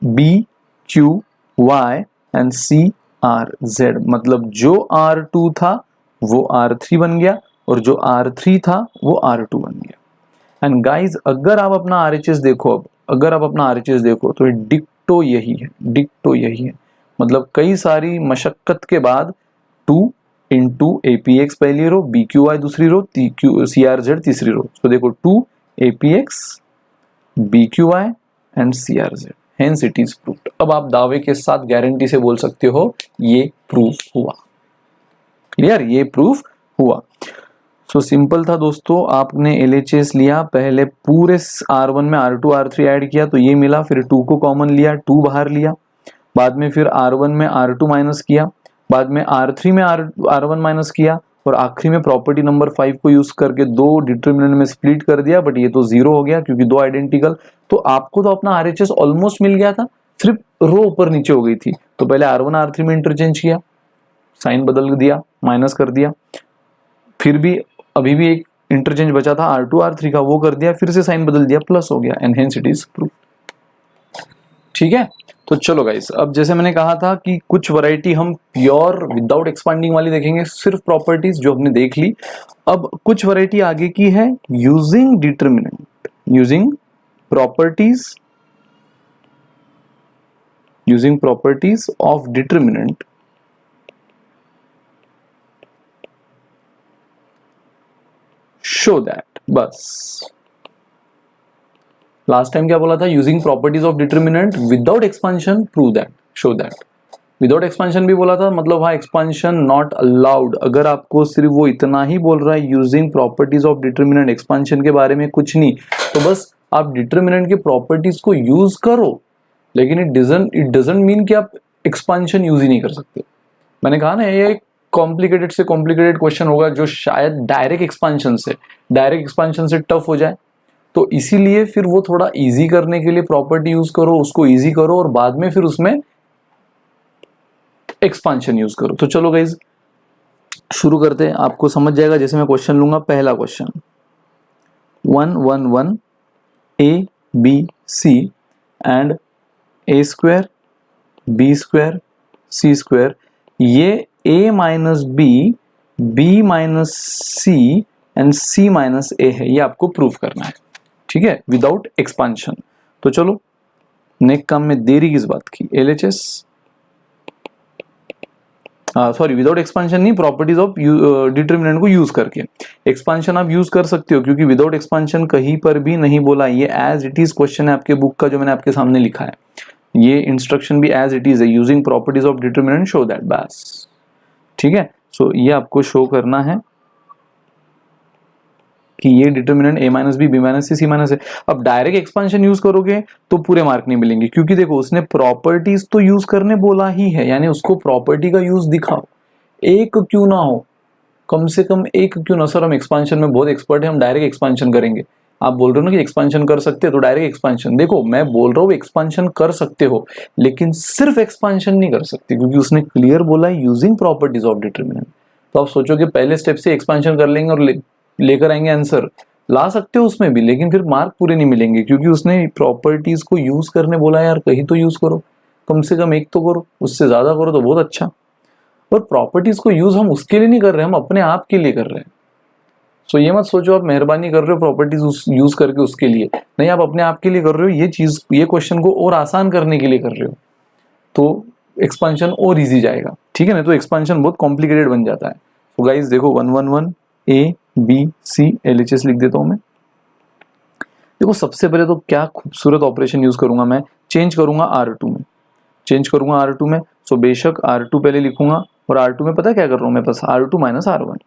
BQY एंड CRZ, मतलब जो R2 था वो R3 बन गया और जो R3 था वो R2 बन गया। एंड गाइज अगर आप अपना RHS देखो, अब अगर आप अपना RHS देखो तो डिक्टो यही है, डिक्टो यही है, मतलब कई सारी मशक्कत के बाद 2 इंटू APX पहली रो, BQY दूसरी रो, CRZ तीसरी रो। तो देखो 2 APX BQY and CRZ, hence it is proved. अब आप दावे के साथ गारंटी से बोल सकते हो ये प्रूफ हुआ, क्लियर, ये प्रूफ हुआ। सो सिंपल था दोस्तों, आपने LHS लिया, पहले पूरे R1 में R2 R3 ऐड किया तो ये मिला, फिर 2 को कॉमन लिया, 2 बाहर लिया, बाद में फिर R1 में R2 माइनस किया, बाद में R3 में R1 माइनस किया, और आखिरी में प्रॉपर्टी नंबर 5 को यूज करके दो डिटरमिनेंट में स्प्लिट कर दिया, बट ये तो जीरो हो गया क्योंकि दो आइडेंटिकल। तो आपको तो अपना RHS ऑलमोस्ट मिल गया था, सिर्फ रो ऊपर नीचे हो गई थी। तो पहले R1 R3 में इंटरचेंज किया, साइन बदल दिया, माइनस कर दिया, फिर भी अभी भी एक इंटरचेंज बचा था R2 R3 का, वो कर दिया, फिर से साइन बदल दिया, प्लस हो गया, and hence it is proof. ठीक है, तो चलो गाइस, अब जैसे मैंने कहा था कि कुछ वैरायटी हम प्योर विदाउट एक्सपांडिंग वाली देखेंगे, सिर्फ प्रॉपर्टीज जो हमने देख ली। अब कुछ वैरायटी आगे की है using determinant, using properties of determinant show that, बस लास्ट टाइम क्या बोला था, using properties of determinant without expansion prove that, show that. Without expansion भी बोला था, मतलब हाँ एक्सपांशन नॉट अलाउड। अगर आपको सिर्फ वो इतना ही बोल रहा है using properties of determinant, expansion के बारे में कुछ नहीं, तो बस आप डिटरमिनेंट के प्रॉपर्टीज को यूज करो, लेकिन इट डजंट मीन कि आप एक्सपांशन यूज ही नहीं कर सकते। मैंने कहा ना, ये कॉम्प्लिकेटेड से कॉम्प्लिकेटेड क्वेश्चन होगा जो शायद डायरेक्ट एक्सपांशन से टफ हो जाए, तो इसीलिए फिर वो थोड़ा इजी करने के लिए प्रॉपर्टी यूज करो, उसको इजी करो और बाद में फिर उसमें एक्सपांशन यूज करो। तो चलो गाइज शुरू करते हैं, आपको समझ जाएगा। जैसे मैं क्वेश्चन लूंगा, पहला question 1 1 1 a b c and a square b square c square, ये a minus B, b minus C and c minus a है, ये आपको प्रूव करना है, ठीक है, विदाउट एक्सपांशन। तो चलो नेक्स्ट काम में देरी किस बात की, LHS सॉरी विदाउट एक्सपांशन नहीं, प्रॉपर्टीज ऑफ डिटरमिनेंट को यूज करके। एक्सपांशन आप यूज कर सकते हो क्योंकि विदाउट एक्सपांशन कहीं पर भी नहीं बोला, ये एज इट इज क्वेश्चन है आपके बुक का जो मैंने आपके सामने लिखा है, ये इंस्ट्रक्शन भी एज इट इज है, using properties of determinant show that, बस, ठीक है। सो ये आपको शो करना है कि ये determinant a minus B, B minus C, C minus है। अब डायरेक्ट एक्सपांशन यूज करोगे तो पूरे मार्क नहीं मिलेंगे, क्योंकि देखो उसने प्रॉपर्टीज तो यूज करने बोला ही है, यानी उसको प्रॉपर्टी का यूज दिखाओ, एक क्यों ना हो, कम से कम एक क्यों ना। सर हम एक्सपांशन में बहुत एक्सपर्ट है, हम डायरेक्ट एक्सपांशन करेंगे। आप बोल रहे हो ना कि एक्सपांशन कर सकते हो, तो डायरेक्ट एक्सपांशन, देखो मैं बोल रहा हूँ एक्सपांशन कर सकते हो, लेकिन सिर्फ एक्सपांशन नहीं कर सकते, क्योंकि उसने क्लियर बोला है यूजिंग प्रॉपर्टीज ऑफ डिटरमिनेंट। तो आप सोचो कि पहले स्टेप से एक्सपांशन कर लेंगे और लेकर आएंगे आंसर, ला सकते हो उसमें भी, लेकिन फिर मार्क पूरे नहीं मिलेंगे, क्योंकि उसने प्रॉपर्टीज को यूज करने बोला, यार कहीं तो यूज करो, कम से कम एक तो करो, उससे ज्यादा करो तो बहुत अच्छा। और प्रॉपर्टीज को यूज हम उसके लिए नहीं कर रहे, हम अपने आप के लिए कर रहे हैं। सो ये मत सोचो आप मेहरबानी कर रहे हो प्रॉपर्टीज यूज करके उसके लिए, नहीं, आप अपने आप के लिए कर रहे हो, ये चीज, ये क्वेश्चन को और आसान करने के लिए कर रहे हो, तो एक्सपांशन और इजी जाएगा, ठीक है ना। तो एक्सपांशन बहुत कॉम्प्लिकेटेड बन जाता है। तो गाइस देखो 1 1 1 a b c LHS लिख देता हूं मैं। देखो सबसे पहले तो क्या खूबसूरत ऑपरेशन यूज करूंगा मैं, चेंज करूंगा R2 में, चेंज करूंगा R2 में। सो बेशक R2 पहले लिखूंगा, और R2 में पता है क्या कर रहा हूं मैं, बस R2 माइनस R1,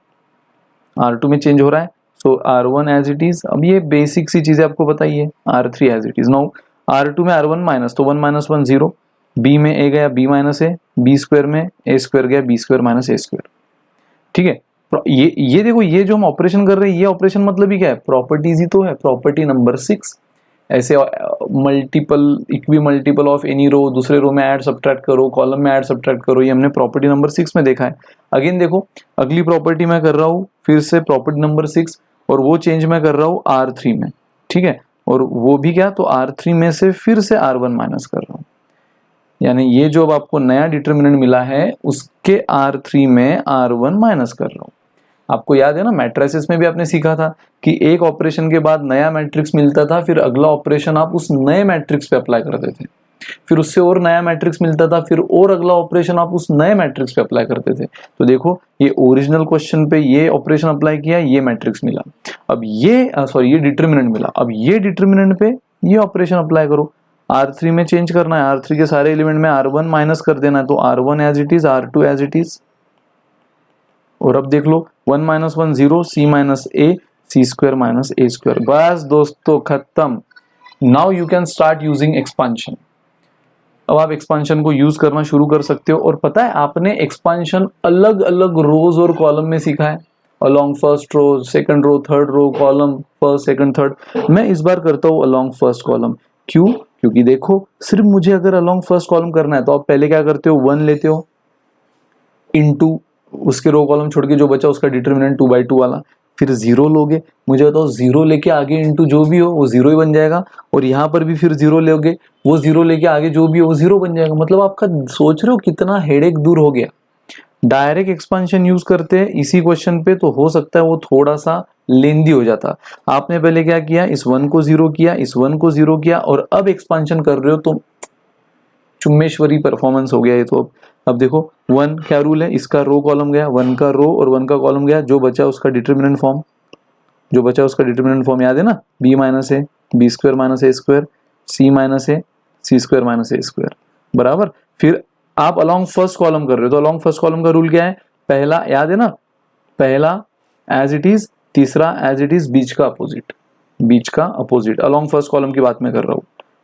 R2 में चेंज हो रहा है। सो R1 एज इट इज, अब ये बेसिक सी चीजें आपको बताइए, R3 as it is. Now R2 में R1 माइनस, तो 1 माइनस 1 0, b में a गया b minus a, b square में a स्क्वायर गया b square minus a square, ठीक है। ये देखो, ये जो हम ऑपरेशन कर रहे हैं, ये ऑपरेशन मतलब ही क्या है, प्रॉपर्टीज ही तो है, प्रॉपर्टी नंबर 6। ऐसे multiple, equimultiple of any row, दूसरे रो में ऐड सब्ट्रैक्ट करो, कॉलम में ऐड सब्ट्रैक्ट करो, ये हमने प्रॉपर्टी नंबर 6 में देखा है। अगेन देखो अगली प्रॉपर्टी मैं कर रहा हूँ फिर से प्रॉपर्टी नंबर 6, और वो चेंज मैं कर रहा हूँ R3 में, ठीक है, और वो भी क्या, तो R3 में से फिर से R1 माइनस कर रहा हूँ, यानी ये जो अब आपको नया डिटरमिनेंट मिला है उसके R3 में R1 माइनस कर रहा हूँ। आपको याद है ना, मैट्रिसेस में भी आपने सीखा था कि एक ऑपरेशन के बाद नया मैट्रिक्स मिलता था, फिर अगला ऑपरेशन आप उस नए मैट्रिक्स पे अप्लाई करते थे, फिर उससे और नया मैट्रिक्स मिलता था, फिर और अगला ऑपरेशन आप उस नए मैट्रिक्स पे अप्लाई करते थे। तो देखो ये ओरिजिनल क्वेश्चन पे ये ऑपरेशन अप्लाई किया, ये मैट्रिक्स मिला, अब ये ये डिटरमिनेंट मिला, अब ये डिटरमिनेंट पे ये ऑपरेशन अप्लाई करो, R3 में चेंज करना है, R3 के सारे एलिमेंट में R1 माइनस कर देना है, तो R1 as it is, R2 as it is, और अब देख लो 1 minus 1 0, c minus a, c square minus a square, बस दोस्तों खत्म। Now you can start using expansion. अब आप एक्सपांशन को यूज करना शुरू कर सकते हो, और पता है आपने एक्सपांशन अलग अलग रोज और कॉलम में सीखा है, along first row, second row, third row, column first second third. मैं इस बार करता हूँ अलोंग फर्स्ट कॉलम, क्यों, क्योंकि देखो सिर्फ मुझे अगर अलोंग फर्स्ट कॉलम करना है तो आप पहले क्या करते हो, 1 लेते हो इनटू उसके रो कॉलम छोड़ के जो बचा उसका डिटरमिनेंट 2/2 वाला, फिर 0 लोगे, मुझे बताओ 0 लेके आगे इनटू जो भी हो वो 0 ही बन जाएगा, और यहाँ पर भी फिर 0 लोगे, वो 0 लेके आगे जो भी हो वो 0 बन जाएगा। मतलब आपका सोच रहे हो कितना हेडेक दूर हो गया। डायरेक्ट एक्सपांशन यूज करते हैं इसी क्वेश्चन पे तो हो सकता है वो थोड़ा सा लेंदी हो जाता। आपने पहले क्या किया, इस 1 को 0 किया, इस 1 को 0 किया, और अब एक्सपांशन कर रहे हो तो चुम्मेश्वरी परफॉर्मेंस हो गया ये तो। अब देखो 1 क्या रूल है, इसका रो कॉलम गया, 1 का रो और 1 का कॉलम गया, जो बचा उसका डिटरमिनेंट फॉर्म, जो बचा उसका डिटरमिनेंट फॉर्म याद है ना, b माइनस ए, बी स्क्वायर माइनस ए स्क्वायर, सी माइनस ए, सी स्क्वायर माइनस ए स्क्वायर, बराबर। फिर आप अलोंग फर्स्ट कॉलम कर रहे हो, तो अलोंग फर्स्ट कॉलम का रूल क्या है, पहला याद है ना, पहला एज इट इज, तीसरा एज इट इज, बीच का अपोजिट, बीच का अपोजिट, अलोंग फर्स्ट कॉलम की बात मैं कर रहा हूँ।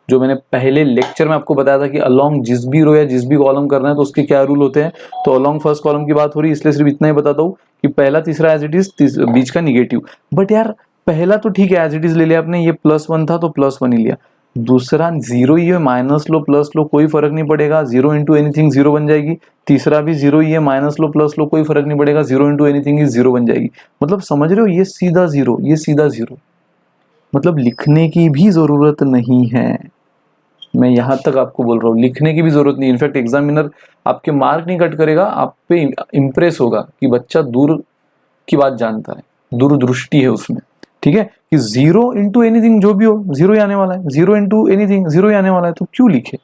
जो मैंने पहले लेक्चर में आपको बताया था कि अलोंग जिस भी रो या जिस भी कॉलम करना है तो उसके क्या रूल होते हैं। तो अलोंग फर्स्ट कॉलम की बात हो रही है, इसलिए सिर्फ इतना ही बताता हूँ कि पहला तीसरा एज इट इज, बीच का निगेटिव। बट यार पहला तो ठीक है एज इट इज ले लिया आपने, ये +1 था तो +1 ही लिया। दूसरा 0 ही है, माइनस लो प्लस लो कोई फर्क नहीं पड़ेगा, 0 इंटू एनीथिंग 0 बन जाएगी। तीसरा भी 0 ही है, माइनस लो प्लस लो कोई फर्क नहीं पड़ेगा, 0 इंटू एनीथिंग इज 0 बन जाएगी। मतलब समझ रहे हो, ये सीधा 0, ये सीधा 0, मतलब लिखने की भी जरूरत नहीं है। मैं यहां तक आपको बोल रहा हूँ, लिखने की भी जरूरत नहीं। इनफैक्ट एग्जामिनर आपके मार्क नहीं कट करेगा, आप पे इंप्रेस होगा कि बच्चा दूर की बात जानता है, दूरदृष्टि है उसमें। ठीक है कि 0 इंटू एनीथिंग जो भी हो 0 ही आने वाला है, 0 इंटू एनीथिंग 0 ही आने वाला है, तो क्यों लिखे,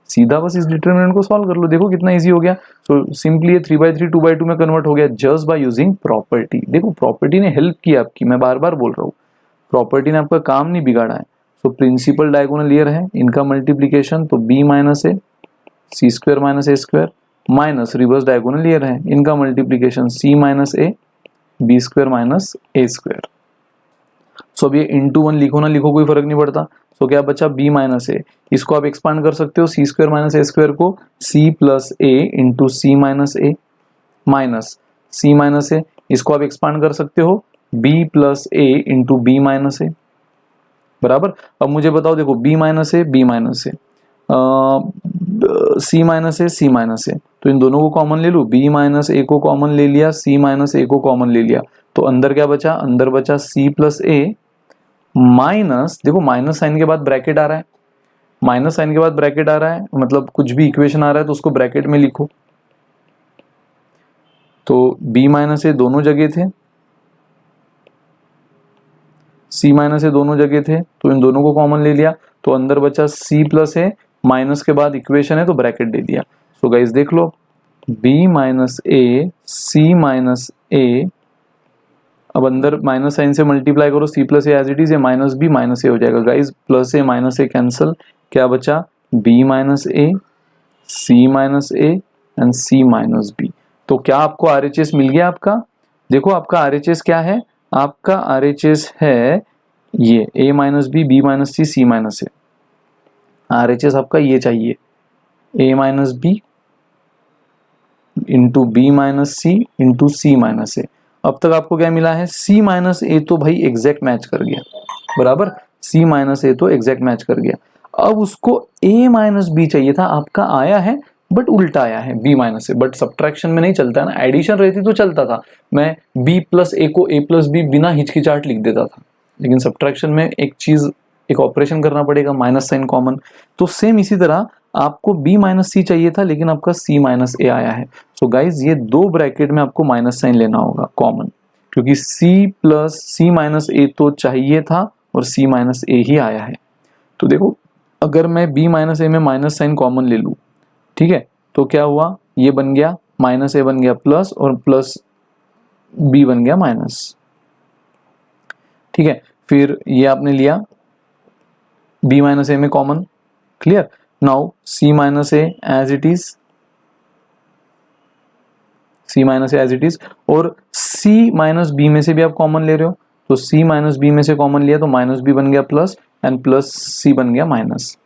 सीधा बस इस डिटरमिनेंट को सॉल्व कर लो, देखो कितना इजी हो गया। सो सिंपली 3/3 2/2 में कन्वर्ट हो गया जस्ट बाय यूजिंग प्रॉपर्टी। देखो प्रॉपर्टी ने हेल्प की आपकी, मैं बार बार बोल रहा हूँ, प्रॉपर्टी ने आपका काम नहीं बिगाड़ा है। सो प्रिंसिपल डायगोनल क्लियर है, इनका मल्टीप्लीकेशन तो b माइनस ए सी स्क्वायर माइनस ए square minus reverse diagonal clear है, इनका मल्टीप्लीकेशन c माइनस ए बी स्क्वायर माइनस ए स्क्वायर। सो अब ये इंटू 1 लिखो ना लिखो कोई फर्क नहीं पड़ता। सो क्या बचा b माइनस ए, इसको आप एक्सपांड कर सकते हो सी स्क्वायर माइनस ए स्क्वायर को c plus A into C minus A minus C minus A, इसको आप एक्सपांड कर सकते हो b plus A into B minus A बराबर। अब मुझे बताओ देखो b minus A B minus A C minus A C minus A, तो इन दोनों को कॉमन ले लूँ, b माइनस ए को कॉमन ले लिया, c माइनस ए को कॉमन ले लिया, तो अंदर क्या बचा, अंदर बचा c प्लस ए माइनस, देखो माइनस साइन के बाद ब्रैकेट आ रहा है, माइनस साइन के बाद ब्रैकेट आ रहा है, मतलब कुछ भी इक्वेशन आ रहा है तो उसको ब्रैकेट में लिखो। तो b माइनस ए दोनों जगह थे, c माइनस ए दोनों जगह थे, तो इन दोनों को कॉमन ले लिया, तो अंदर बचा c प्लस ए, माइनस के बाद इक्वेशन है तो ब्रैकेट दे दिया। सो गाइस देख लो b माइनस ए सी माइनस ए, अब अंदर माइनस साइन से मल्टीप्लाई करो c plus a as it is, ये माइनस बी माइनस ए हो जाएगा guys, plus a minus a cancel, क्या बचा b minus A C minus A and c minus B. तो क्या आपको RHS मिल गया आपका, देखो आपका RHS क्या है, आपका RHS है ये a minus B B minus C C minus A, RHS आपका ये चाहिए a minus B into B minus C into C minus ए। अब तक आपको क्या मिला है, c माइनस ए तो भाई एग्जैक्ट मैच कर गया बराबर, c माइनस ए तो एग्जैक्ट मैच कर गया। अब उसको a माइनस बी चाहिए था, आपका आया है बट उल्टा आया है b minus A, but subtraction में नहीं चलता है ना, एडिशन रहती तो चलता था, मैं b प्लस ए को a प्लस बी बिना हिचकिचाहट लिख देता था, लेकिन सब्ट्रैक्शन में एक चीज एक ऑपरेशन करना पड़ेगा, माइनस साइन कॉमन। तो सेम इसी तरह आपको b माइनस सी चाहिए था लेकिन आपका c माइनस ए आया है। सो गाइज ये दो ब्रैकेट में आपको माइनस साइन लेना होगा कॉमन, क्योंकि c plus C minus A तो चाहिए था और c माइनस ए ही आया है। तो देखो अगर मैं b माइनस ए में माइनस साइन कॉमन ले लूँ, ठीक है, तो क्या हुआ, ये बन गया माइनस ए बन गया प्लस और प्लस b बन गया माइनस। ठीक है, फिर ये आपने लिया b माइनस ए में common, clear. Now c minus a as it is, c minus a as it is, और c माइनस बी में से भी आप कॉमन ले रहे हो, तो c माइनस बी में से कॉमन लिया तो माइनस बी बन गया प्लस एंड प्लस c बन गया माइनस।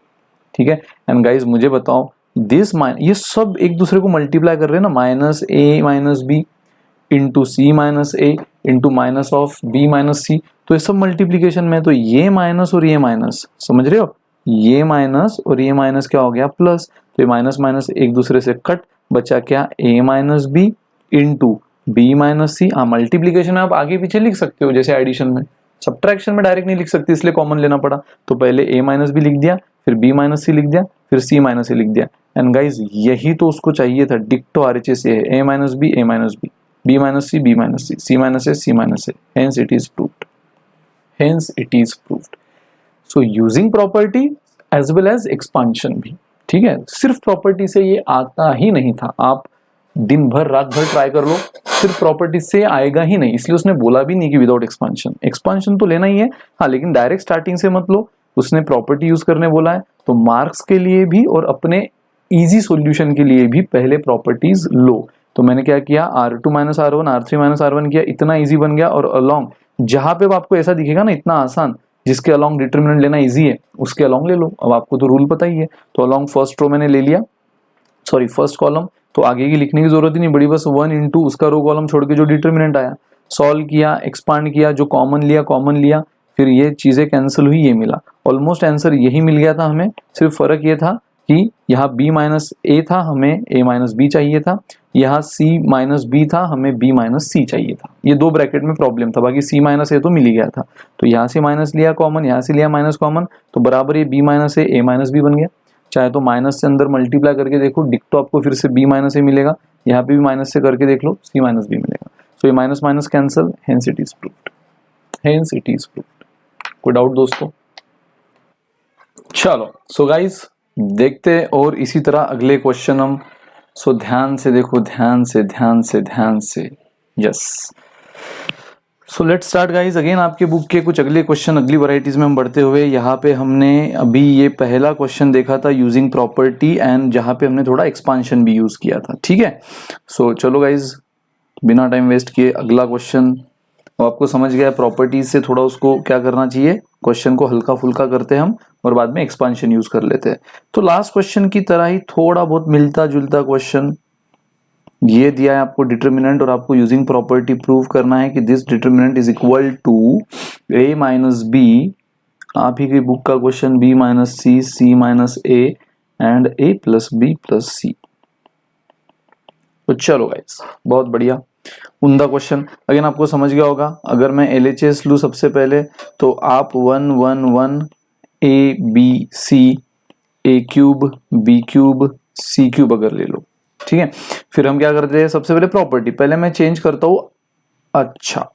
ठीक है, एंड गाइज मुझे बताओ दिस ये सब एक दूसरे को मल्टीप्लाई कर रहे हैं ना, minus A minus B into C minus A into minus of B minus C, तो ये सब मल्टीप्लीकेशन में, तो ये माइनस और ये माइनस, समझ रहे हो, ये माइनस और ये माइनस क्या हो गया प्लस, तो ये माइनस माइनस एक दूसरे से कट, बचा क्या a minus B into B minus C. हाँ मल्टीप्लीकेशन में आप आगे पीछे लिख सकते हो जैसे एडिशन में, सब्ट्रैक्शन में डायरेक्ट नहीं लिख सकते इसलिए कॉमन लेना पड़ा, तो पहले a माइनस बी लिख दिया, फिर b माइनस सी लिख दिया, फिर c माइनस ए लिख दिया। एंड गाइज यही तो उसको चाहिए था, डिक्टो RHS ये है, a minus b a minus B, b minus C b minus C, c minus A c minus a, hence it is proved, hence it is proved. So using property as well as expansion भी, ठीक है, सिर्फ property से ये आता ही नहीं था, आप दिन भर रात भर ट्राई कर लो, सिर्फ प्रॉपर्टी से आएगा ही नहीं, इसलिए उसने बोला भी नहीं कि विदाउट एक्सपांशन, एक्सपांशन तो लेना ही है हाँ, लेकिन डायरेक्ट स्टार्टिंग से मत लो, उसने प्रॉपर्टी यूज करने बोला है, तो मार्क्स के लिए भी और अपने इजी सॉल्यूशन के लिए भी पहले प्रॉपर्टीज लो। तो मैंने क्या किया, R2 minus R1 R3 minus R1 किया, इतना इजी बन गया, और अलोंग जहां पे आपको ऐसा दिखेगा ना इतना आसान, जिसके अलॉन्ग डिटरमिनेंट लेना इजी है उसके अलॉन्ग ले लो। अब आपको तो रूल पता ही है, तो अलॉन्ग फर्स्ट रो मैंने ले लिया, सॉरी फर्स्ट कॉलम, तो आगे की लिखने की जरूरत ही नहीं, बड़ी बस 1 इंटू उसका रो कॉलम छोड़ के जो डिटरमिनेंट आया, सॉल्व किया, एक्सपांड किया, जो कॉमन लिया, फिर ये चीजें कैंसिल हुई, ये मिला। ऑलमोस्ट आंसर यही मिल गया था हमें, सिर्फ फर्क ये था कि यहाँ b माइनस ए था, हमें a माइनस बी चाहिए था, यहाँ c माइनस बी था, हमें b माइनस सी चाहिए था। ये दो ब्रैकेट में प्रॉब्लम था, बाकी c माइनस ए तो मिल ही गया था। तो यहाँ से माइनस लिया कॉमन, यहाँ से लिया माइनस कॉमन, तो बराबर ये b minus A minus B बन गया। चाहे तो माइनस से अंदर मल्टीप्लाई करके देखो, डिक तो आपको फिर से b माइनस ए मिलेगा, यहाँ पे भी माइनस से करके देख लो, c माइनस बी मिलेगा। सो ये minus minus cancel, hence it is proved, hence it is proved. कोई डाउट दोस्तों? चलो सो गाइस देखते हैं और इसी तरह अगले क्वेश्चन हम, सो ध्यान से देखो, ध्यान से, yes. So let's start guys again. आपके बुक के कुछ अगले क्वेश्चन अगली वैरायटीज में हम बढ़ते हुए, यहाँ पे हमने अभी ये पहला क्वेश्चन देखा था यूजिंग प्रॉपर्टी एंड जहाँ पे हमने थोड़ा एक्सपांशन भी यूज किया था, ठीक है। सो चलो गाइस बिना टाइम वेस्ट किए अगला क्वेश्चन, आपको समझ गया प्रॉपर्टीज से थोड़ा उसको क्या करना चाहिए, क्वेश्चन को हल्का फुल्का करते हैं हम और बाद में एक्सपांशन यूज कर लेते हैं। तो लास्ट क्वेश्चन की तरह ही थोड़ा बहुत मिलता जुलता क्वेश्चन, ये दिया है आपको डिटरमिनेंट और आपको यूजिंग प्रॉपर्टी प्रूव करना है कि this determinant is equal to a minus B, आप ही की बुक का question b minus C, c minus A and a plus B plus C. तो चलो गाइस बहुत बढ़िया, उनका क्वेश्चन अगेन आपको समझ गया होगा। अगर मैं LHS लूँ सबसे पहले तो आप 1 1 1 a b c a cube b cube c cube अगर ले लो, ठीक है। फिर हम क्या करते हैं, सबसे पहले प्रॉपर्टी, पहले मैं चेंज करता हूँ। अच्छा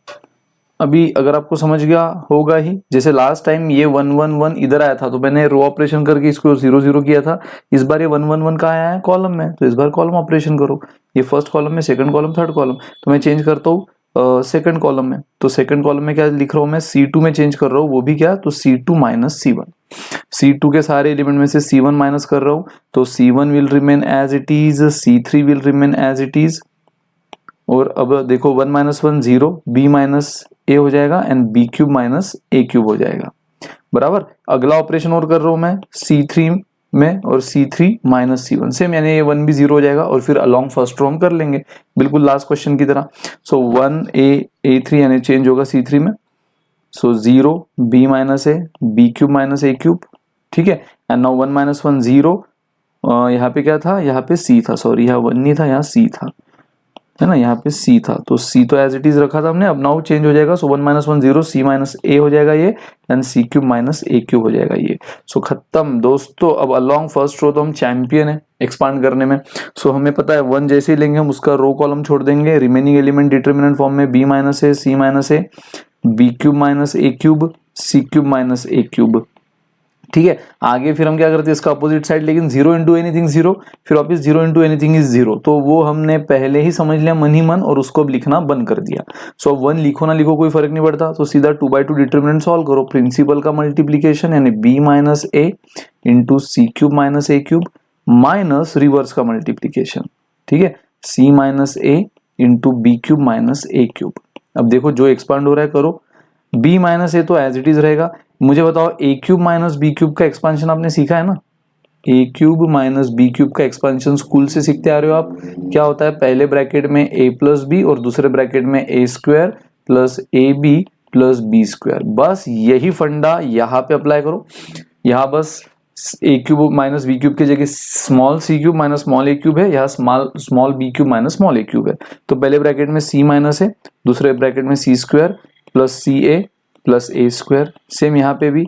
अभी अगर आपको समझ गया होगा ही, जैसे लास्ट टाइम ये 1 1 1 इधर आया था तो मैंने रो ऑपरेशन करके इसको 0 0 किया था। इस बार ये 1 1 1 कहाँ आया है, कॉलम में, तो इस बार कॉलम ऑपरेशन करो, ये फर्स्ट कॉलम में, सेकंड कॉलम, थर्ड कॉलम, तो मैं चेंज करता हूँ सेकंड कॉलम में। तो सेकंड कॉलम में क्या लिख रहा हूँ मैं, C2 में चेंज कर रहा हूँ, वो भी क्या, तो C2 माइनस C1, C2 के सारे एलिमेंट में से C1 माइनस कर रहा हूँ, तो C1 will remain as it is, C3 will remain as it is. और अब देखो 1 माइनस 1 0, b माइनस ए हो जाएगा and b cube minus a cube हो जाएगा, बराबर। अगला ऑपरेशन और कर रहा हूं मैं C3 में, और C3 माइनस C1 सेम, यानी ये 1 भी 0 हो जाएगा और फिर अलोंग फर्स्ट रो हम कर लेंगे बिल्कुल लास्ट क्वेश्चन की तरह। सो 1 a3 यानी चेंज होगा C3 में, so 0 b minus A b cube minus a cube, ठीक है। एंड नाउ 1 माइनस 1 0, यहाँ पे क्या था, यहाँ पे C था, सॉरी यहाँ 1 नहीं था, यहाँ C था, है ना, यहाँ पे C था, तो C तो एज इट इज रखा था हमने, अब नाउ चेंज हो जाएगा। सो 1 माइनस 1 0, C माइनस ए हो जाएगा ये, and C cube minus a cube हो जाएगा ये। सो खत्म दोस्तों। अब अलोंग फर्स्ट रो तो हम चैंपियन है एक्सपांड करने में। सो हमें पता है 1 जैसे ही लेंगे हम उसका रो कॉलम छोड़ देंगे, रिमेनिंग एलिमेंट डिटरमिनेंट फॉर्म में b minus A, C minus A, b cube minus a cube, C cube minus a cube, ठीक है। आगे फिर हम क्या करते हैं, इसका अपोजिट साइड, लेकिन 0 इंटू एनीथिंग 0, फिर वापस 0 इंटू एनीथिंग इज 0, तो वो हमने पहले ही समझ लिया मन ही मन और उसको अब लिखना बंद कर दिया। सो 1 लिखो ना लिखो कोई फर्क नहीं पड़ता, तो सीधा 2/2 डिटरमिनेंट सॉल्व करो, प्रिंसिपल का मल्टीप्लीकेशन यानी b minus A into C cube minus a cube minus reverse का मल्टीप्लीकेशन, ठीक है, c minus A into B cube minus a cube. अब देखो जो एक्सपांड हो रहा है करो, b माइनस ए तो एज इट इज रहेगा। मुझे बताओ a cube minus b cube का एक्सपांशन आपने सीखा है ना, a cube minus b cube का एक्सपांशन स्कूल से सीखते आ रहे हो आप। क्या होता है, पहले ब्रैकेट में a प्लस बी और दूसरे ब्रैकेट में a square plus a b plus b square, बस यही फंडा यहाँ पे अप्लाई करो। यहाँ बस a cube minus b cube की जगह small c cube minus small a cube है, यहाँ small b cube minus small a cube है। तो पहले ब्रैकेट में c माइनस है, दूसरे ब्रैकेट में c स्क्वायर प्लस सी ए प्लस ए स्क्वायर, सेम यहाँ पे भी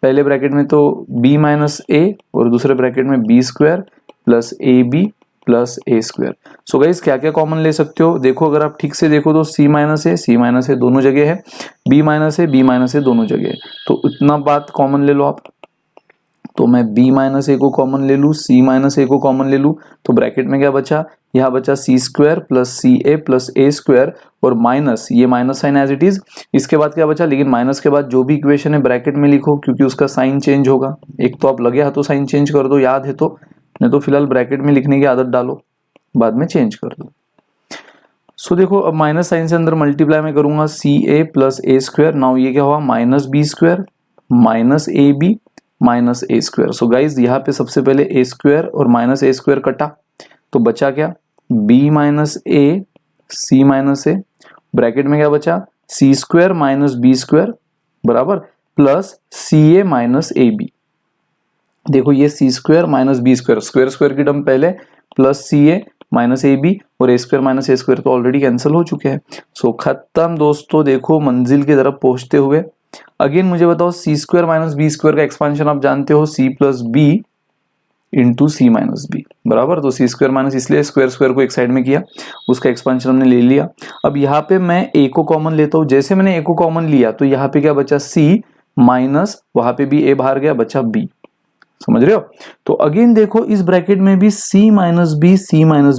पहले ब्रैकेट में तो b माइनस ए और दूसरे ब्रैकेट में b square plus a b plus A square. So guys क्या क्या कॉमन ले सकते हो, देखो अगर आप ठीक से देखो तो c माइनस ए दोनों जगह है, b माइनस ए दोनों जगह है, तो इतना बात कॉमन ले लो आप। तो मैं b माइनस ए को कॉमन ले लूँ, c माइनस ए को कॉमन ले लूँ, तो ब्रैकेट में क्या बचा, यहाँ बचा c स्क्वायर प्लस सी ए प्लस ए स्क्वायर और माइनस, ये minus sign as it is. इसके बाद क्या बचा, लेकिन माइनस के बाद जो भी इक्वेशन है ब्रैकेट में लिखो क्योंकि उसका साइन चेंज होगा। एक तो आप लगे हाथों साइन चेंज कर दो, याद है तो, नहीं तो फिलहाल ब्रैकेट में लिखने की आदत डालो, बाद में चेंज कर दो। सो देखो अब माइनस साइन से अंदर मल्टीप्लाई में करूंगा सी ए प्लस ए स्क्वायर, नाउ ये क्या हुआ माइनस बी स्क्वायर माइनस ए बी माइनस ए स्क्वायर। सो गाइज यहाँ पे सबसे पहले ए स्क्वायर और माइनस ए स्क्वायर कटा, तो बचा क्या, B minus A C minus A, bracket में क्या बचा, C square minus B square बराबर प्लस सी ए माइनस ए बी। देखो ये C square minus B square, square square की टर्म पहले, प्लस सी ए माइनस ए बी, और a square minus A square तो ऑलरेडी कैंसिल हो चुके हैं। सो खत्म दोस्तों। देखो मंजिल की तरफ पहुंचते हुए अगेन मुझे बताओ, सी स्क्वायर माइनस बी स्क्वायर का एक्सपांशन आप जानते हो, C plus B into C minus B बराबर। तो सी स्क्वायर माइनस, इसलिए स्क्वायर स्क्वायर को एक साइड में किया, उसका एक्सपांशन हमने ले लिया। अब यहाँ पे मैं ए को कॉमन लेता हूं, जैसे मैंने ए को कॉमन लिया तो यहाँ पे क्या बचा, सी माइनस, वहां पे भी ए बाहर गया, बचा बी। समझ रहे हो? तो अगेन देखो इस ब्रैकेट में भी सी माइनस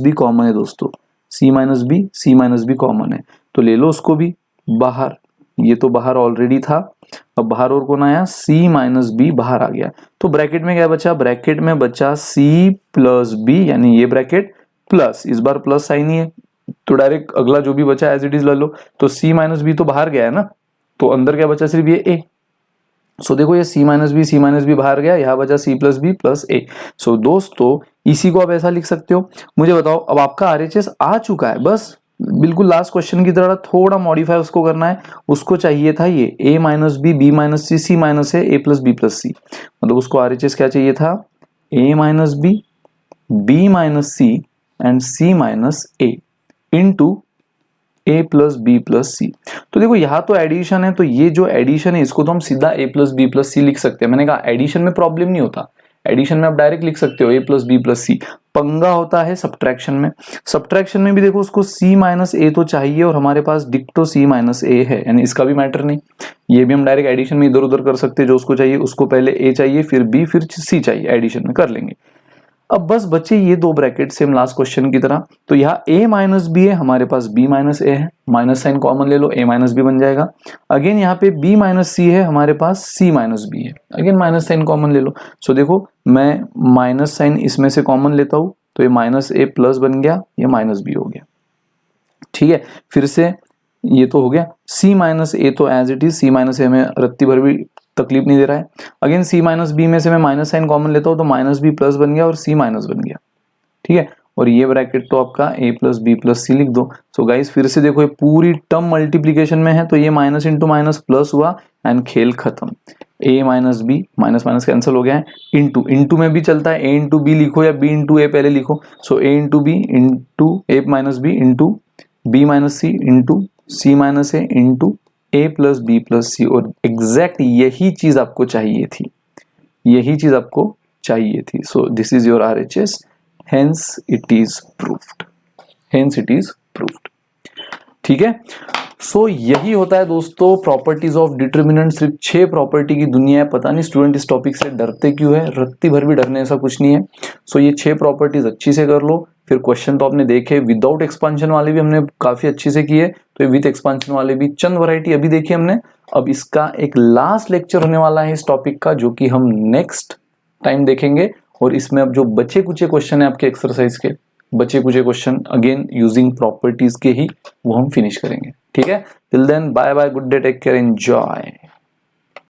बी कॉमन है दोस्तों, सी माइनस बी कॉमन है, तो ले लो उसको भी बाहर। ये तो बाहर ऑलरेडी था, अब बाहर और कौन आया, सी माइनस बी बाहर आ गया। तो ब्रैकेट में क्या बचा, ब्रैकेट में बचा सी प्लस बी, यानी ये ब्रैकेट प्लस, इस बार प्लस साइन ही है तो डायरेक्ट अगला जो भी बचा एज इट इज ले लो। तो सी माइनस बी तो बाहर गया है ना, तो अंदर क्या बचा, सिर्फ ये ए। सो देखो ये सी माइनस बी बाहर गया, यहाँ बचा सी प्लस बी प्लस ए। सो दोस्तों इसी को आप ऐसा लिख सकते हो। मुझे बताओ, अब आपका RHS आ चुका है, बस बिल्कुल लास्ट क्वेश्चन की तरह थोड़ा मॉडिफाई उसको करना है। उसको चाहिए था ये a minus B minus C minus A plus B plus C, मतलब उसको RHS क्या चाहिए था, a minus B minus C and c minus A into a plus B plus C. तो देखो यहाँ तो एडिशन है, तो ये जो एडिशन है इसको तो हम सीधा a प्लस बी प्लस सी लिख सकते हैं। मैंने कहा एडिशन में प्रॉब्लम नहीं होता, एडिशन में आप डायरेक्ट लिख सकते हो a प्लस बी प्लस सी। पंगा होता है सब्ट्रैक्शन में। सब्ट्रैक्शन में भी देखो उसको c माइनस ए तो चाहिए, और हमारे पास डिक्टो c माइनस ए है, यानी इसका भी मैटर नहीं। ये भी हम डायरेक्ट एडिशन में इधर उधर कर सकते हैं, जो उसको चाहिए उसको पहले a चाहिए, फिर b, फिर c चाहिए, एडिशन में कर लेंगे। अब बस बचे ये दो ब्रैकेट सेम लास्ट क्वेश्चन की तरह। तो यहाँ a माइनस बी है, हमारे पास b माइनस ए है, माइनस साइन कॉमन ले लो, a माइनस बी बन जाएगा। अगेन यहाँ पे b माइनस सी है, हमारे पास c माइनस बी है, अगेन माइनस साइन कॉमन ले लो। सो देखो मैं माइनस साइन इसमें से कॉमन लेता हूँ, तो ये माइनस ए प्लस बन गया, ये माइनस बी हो गया। ठीक है, फिर से ये तो हो गया, c माइनस ए तो as it is, c minus ए में रत्ती भर भी तकलीफ नहीं दे रहा है। अगेन c माइनस बी में से मैं माइनस साइन कॉमन लेता हूँ, तो माइनस बी प्लस बन गया और c माइनस बन गया। ठीक है, और ये ब्रैकेट तो आपका a प्लस बी प्लस सी लिख दो। सो गाइस फिर से देखो ये पूरी टर्म मल्टीप्लीकेशन में है, तो ये माइनस इंटू माइनस प्लस हुआ एंड खेल खत्म। a minus B, minus minus cancel हो गया है, इंटू में भी चलता है, a इंटू बी लिखो या b इंटू ए पहले लिखो। So a into B into A minus B into B minus C into C minus A into a plus B plus C. और एग्जैक्ट यही चीज आपको चाहिए थी, यही चीज आपको चाहिए थी। So this is your RHS, hence it is proved, hence it is proved. ठीक है, सो यही होता है दोस्तों प्रॉपर्टीज ऑफ डिटर्मिनेंट। सिर्फ 6 प्रॉपर्टी की दुनिया है, पता नहीं स्टूडेंट इस टॉपिक से डरते क्यों है, रत्ती भर भी डरने ऐसा कुछ नहीं है। सो ये 6 प्रॉपर्टीज अच्छी से कर लो। फिर क्वेश्चन तो आपने देखे, विदाउट एक्सपांशन वाले भी हमने काफी अच्छे से किए, तो विद एक्सपांशन वाले भी चंद वैरायटी अभी देखी हमने। अब इसका एक लास्ट लेक्चर होने वाला है इस टॉपिक का, जो कि हम नेक्स्ट टाइम देखेंगे। और इसमें अब जो बचे कुचे क्वेश्चन है आपके एक्सरसाइज के, बचे कुचे क्वेश्चन अगेन यूजिंग प्रॉपर्टीज के ही, वो हम फिनिश करेंगे। ठीक है, till then bye bye, good day, take care, enjoy.